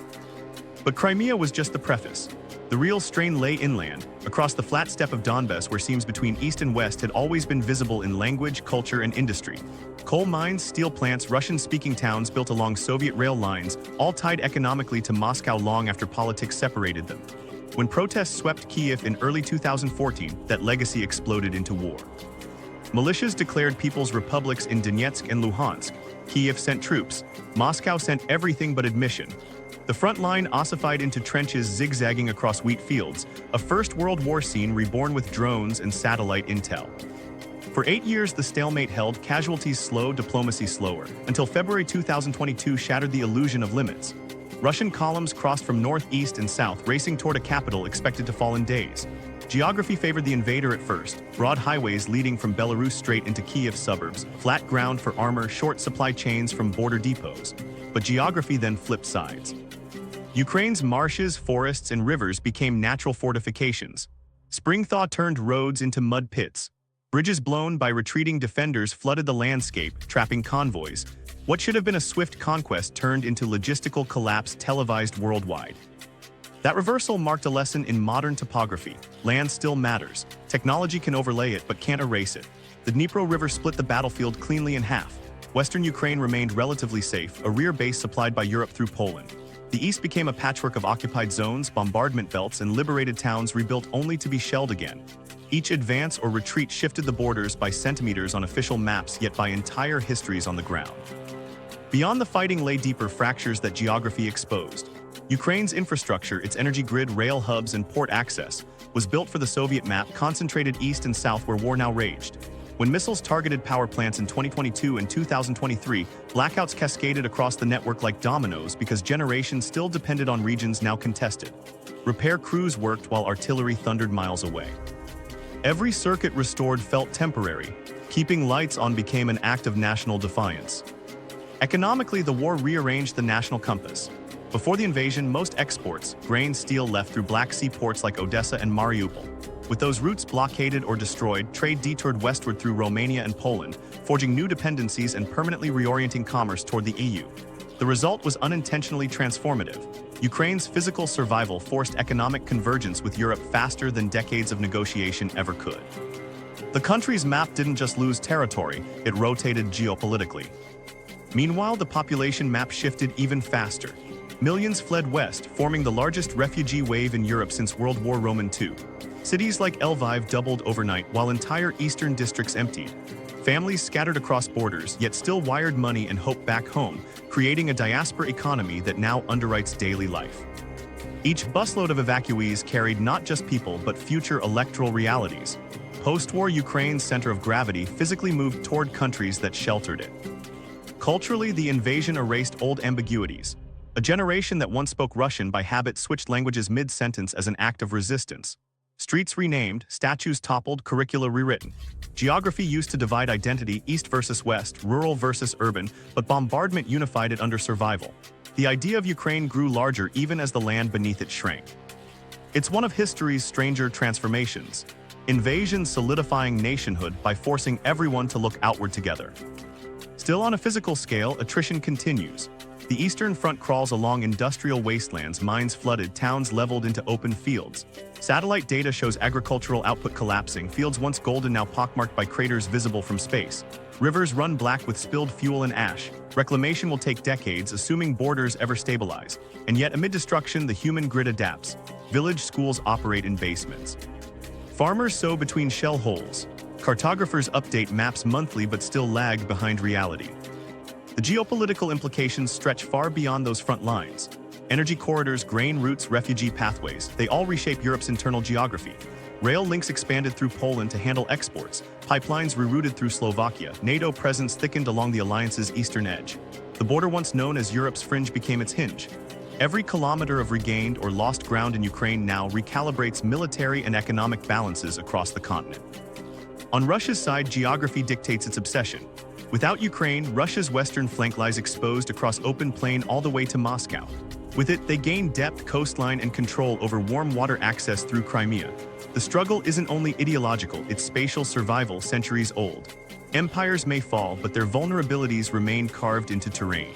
But Crimea was just the preface. The real strain lay inland, across the flat steppe of Donbass where seams between east and west had always been visible in language, culture, and industry. Coal mines, steel plants, Russian-speaking towns built along Soviet rail lines, all tied economically to Moscow long after politics separated them. When protests swept Kiev in early 2014, that legacy exploded into war. Militias declared people's republics in Donetsk and Luhansk. Kiev sent troops. Moscow sent everything but admission. The front line ossified into trenches zigzagging across wheat fields, a First World War scene reborn with drones and satellite intel. For 8 years, the stalemate held, casualties slow, diplomacy slower, until February 2022 shattered the illusion of limits. Russian columns crossed from north, east, and south, racing toward a capital expected to fall in days. Geography favored the invader at first, broad highways leading from Belarus straight into Kiev suburbs, flat ground for armor, short supply chains from border depots. But geography then flipped sides. Ukraine's marshes, forests, and rivers became natural fortifications. Spring thaw turned roads into mud pits. Bridges blown by retreating defenders flooded the landscape, trapping convoys. What should have been a swift conquest turned into logistical collapse televised worldwide. That reversal marked a lesson in modern topography. Land still matters. Technology can overlay it but can't erase it. The Dnipro River split the battlefield cleanly in half. Western Ukraine remained relatively safe, a rear base supplied by Europe through Poland. The east became a patchwork of occupied zones, bombardment belts, and liberated towns rebuilt only to be shelled again. Each advance or retreat shifted the borders by centimeters on official maps, yet by entire histories on the ground. Beyond the fighting lay deeper fractures that geography exposed. Ukraine's infrastructure, its energy grid, rail hubs, and port access, was built for the Soviet map, concentrated east and south where war now raged. When missiles targeted power plants in 2022 and 2023, blackouts cascaded across the network like dominoes because generations still depended on regions now contested. Repair crews worked while artillery thundered miles away. Every circuit restored felt temporary. Keeping lights on became an act of national defiance. Economically, the war rearranged the national compass. Before the invasion, most exports, grain, steel, left through Black Sea ports like Odessa and Mariupol. With those routes blockaded or destroyed, trade detoured westward through Romania and Poland, forging new dependencies and permanently reorienting commerce toward the EU. The result was unintentionally transformative. Ukraine's physical survival forced economic convergence with Europe faster than decades of negotiation ever could. The country's map didn't just lose territory, it rotated geopolitically. Meanwhile, the population map shifted even faster. Millions fled west, forming the largest refugee wave in Europe since World War II. Cities like Lviv doubled overnight while entire eastern districts emptied. Families scattered across borders, yet still wired money and hope back home, creating a diaspora economy that now underwrites daily life. Each busload of evacuees carried not just people but future electoral realities. Post-war Ukraine's center of gravity physically moved toward countries that sheltered it. Culturally, the invasion erased old ambiguities. A generation that once spoke Russian by habit switched languages mid-sentence as an act of resistance. Streets renamed, statues toppled, curricula rewritten. Geography used to divide identity, east versus west, rural versus urban, but bombardment unified it under survival. The idea of Ukraine grew larger even as the land beneath it shrank. It's one of history's stranger transformations. Invasion solidifying nationhood by forcing everyone to look outward together. Still on a physical scale, attrition continues. The Eastern Front crawls along industrial wastelands, mines flooded, towns leveled into open fields. Satellite data shows agricultural output collapsing, fields once golden now pockmarked by craters visible from space. Rivers run black with spilled fuel and ash. Reclamation will take decades, assuming borders ever stabilize. And yet, amid destruction, the human grid adapts. Village schools operate in basements. Farmers sow between shell holes. Cartographers update maps monthly but still lag behind reality. The geopolitical implications stretch far beyond those front lines. Energy corridors, grain routes, refugee pathways, they all reshape Europe's internal geography. Rail links expanded through Poland to handle exports, pipelines rerouted through Slovakia, NATO presence thickened along the alliance's eastern edge. The border once known as Europe's fringe became its hinge. Every kilometer of regained or lost ground in Ukraine now recalibrates military and economic balances across the continent. On Russia's side, geography dictates its obsession. Without Ukraine, Russia's western flank lies exposed across open plain all the way to Moscow. With it, they gain depth, coastline, and control over warm water access through Crimea. The struggle isn't only ideological, it's spatial survival centuries old. Empires may fall, but their vulnerabilities remain carved into terrain.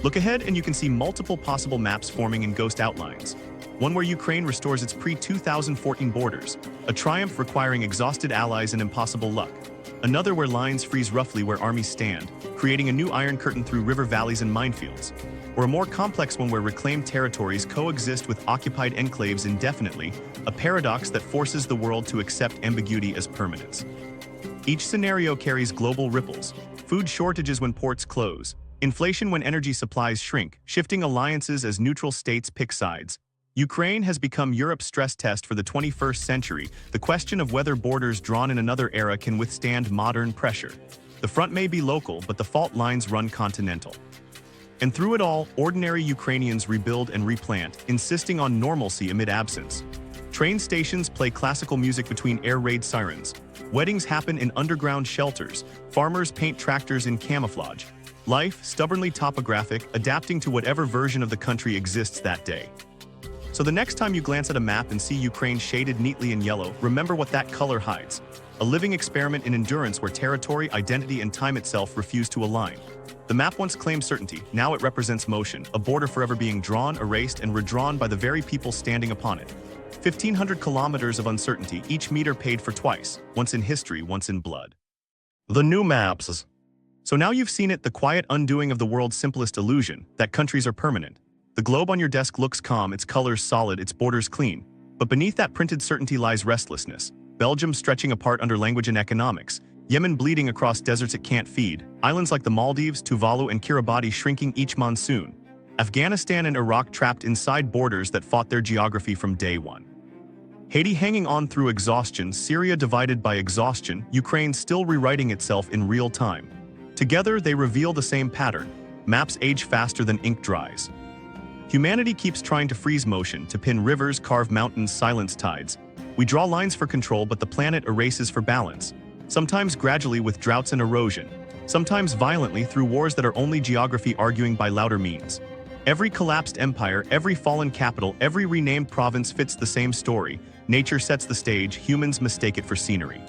Look ahead and you can see multiple possible maps forming in ghost outlines. One where Ukraine restores its pre-2014 borders, a triumph requiring exhausted allies and impossible luck. Another where lines freeze roughly where armies stand, creating a new iron curtain through river valleys and minefields. Or a more complex one where reclaimed territories coexist with occupied enclaves indefinitely, a paradox that forces the world to accept ambiguity as permanence. Each scenario carries global ripples: food shortages when ports close, inflation when energy supplies shrink, shifting alliances as neutral states pick sides. Ukraine has become Europe's stress test for the 21st century, the question of whether borders drawn in another era can withstand modern pressure. The front may be local, but the fault lines run continental. And through it all, ordinary Ukrainians rebuild and replant, insisting on normalcy amid absence. Train stations play classical music between air raid sirens. Weddings happen in underground shelters. Farmers paint tractors in camouflage. Life, stubbornly topographic, adapting to whatever version of the country exists that day. So the next time you glance at a map and see Ukraine shaded neatly in yellow, remember what that color hides. A living experiment in endurance where territory, identity, and time itself refuse to align. The map once claimed certainty, now it represents motion, a border forever being drawn, erased, and redrawn by the very people standing upon it. 1,500 kilometers of uncertainty, each meter paid for twice, once in history, once in blood. The new maps. So now you've seen it, the quiet undoing of the world's simplest illusion, that countries are permanent. The globe on your desk looks calm, its colors solid, its borders clean. But beneath that printed certainty lies restlessness. Belgium stretching apart under language and economics. Yemen bleeding across deserts it can't feed. Islands like the Maldives, Tuvalu, and Kiribati shrinking each monsoon. Afghanistan and Iraq trapped inside borders that fought their geography from day one. Haiti hanging on through exhaustion, Syria divided by exhaustion, Ukraine still rewriting itself in real time. Together, they reveal the same pattern. Maps age faster than ink dries. Humanity keeps trying to freeze motion, to pin rivers, carve mountains, silence tides. We draw lines for control, but the planet erases for balance. Sometimes gradually with droughts and erosion. Sometimes violently through wars that are only geography arguing by louder means. Every collapsed empire, every fallen capital, every renamed province fits the same story. Nature sets the stage, humans mistake it for scenery.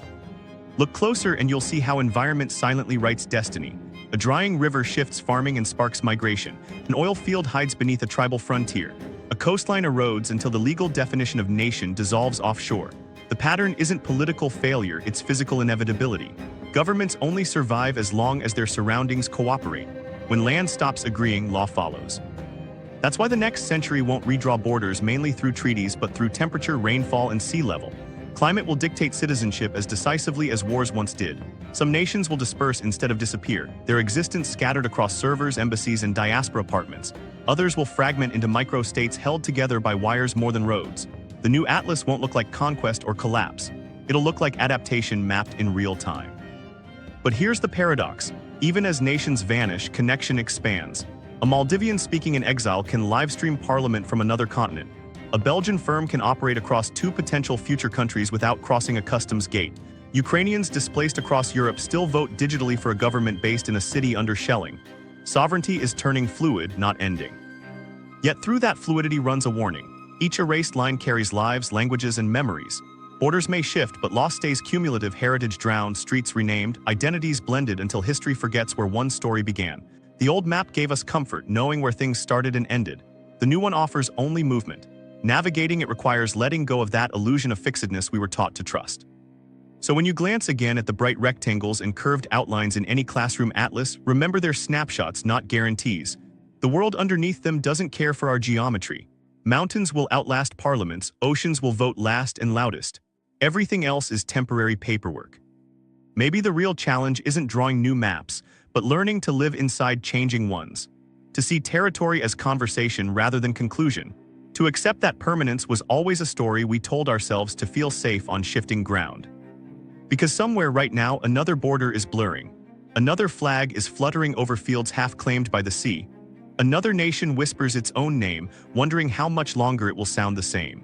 Look closer and you'll see how environment silently writes destiny. A drying river shifts farming and sparks migration. An oil field hides beneath a tribal frontier. A coastline erodes until the legal definition of nation dissolves offshore. The pattern isn't political failure, it's physical inevitability. Governments only survive as long as their surroundings cooperate. When land stops agreeing, law follows. That's why the next century won't redraw borders mainly through treaties but through temperature, rainfall, and sea level. Climate will dictate citizenship as decisively as wars once did. Some nations will disperse instead of disappear, their existence scattered across servers, embassies, and diaspora apartments. Others will fragment into micro-states held together by wires more than roads. The new atlas won't look like conquest or collapse. It'll look like adaptation mapped in real time. But here's the paradox. Even as nations vanish, connection expands. A Maldivian speaking in exile can livestream parliament from another continent. A Belgian firm can operate across 2 potential future countries without crossing a customs gate. Ukrainians displaced across Europe still vote digitally for a government based in a city under shelling. Sovereignty is turning fluid, not ending. Yet through that fluidity runs a warning. Each erased line carries lives, languages, and memories. Borders may shift, but loss stays cumulative, heritage drowned, streets renamed, identities blended until history forgets where one story began. The old map gave us comfort, knowing where things started and ended. The new one offers only movement. Navigating it requires letting go of that illusion of fixedness we were taught to trust. So when you glance again at the bright rectangles and curved outlines in any classroom atlas, remember they're snapshots, not guarantees. The world underneath them doesn't care for our geometry. Mountains will outlast parliaments, oceans will vote last and loudest. Everything else is temporary paperwork. Maybe the real challenge isn't drawing new maps, but learning to live inside changing ones. To see territory as conversation rather than conclusion. To accept that permanence was always a story we told ourselves to feel safe on shifting ground. Because somewhere right now another border is blurring. Another flag is fluttering over fields half claimed by the sea. Another nation whispers its own name, wondering how much longer it will sound the same.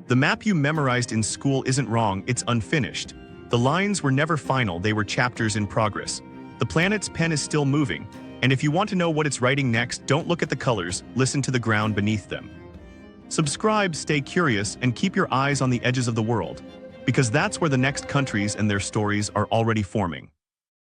The map you memorized in school isn't wrong, it's unfinished. The lines were never final, they were chapters in progress. The planet's pen is still moving, and if you want to know what it's writing next, don't look at the colors, listen to the ground beneath them. Subscribe, stay curious, and keep your eyes on the edges of the world, because that's where the next countries and their stories are already forming.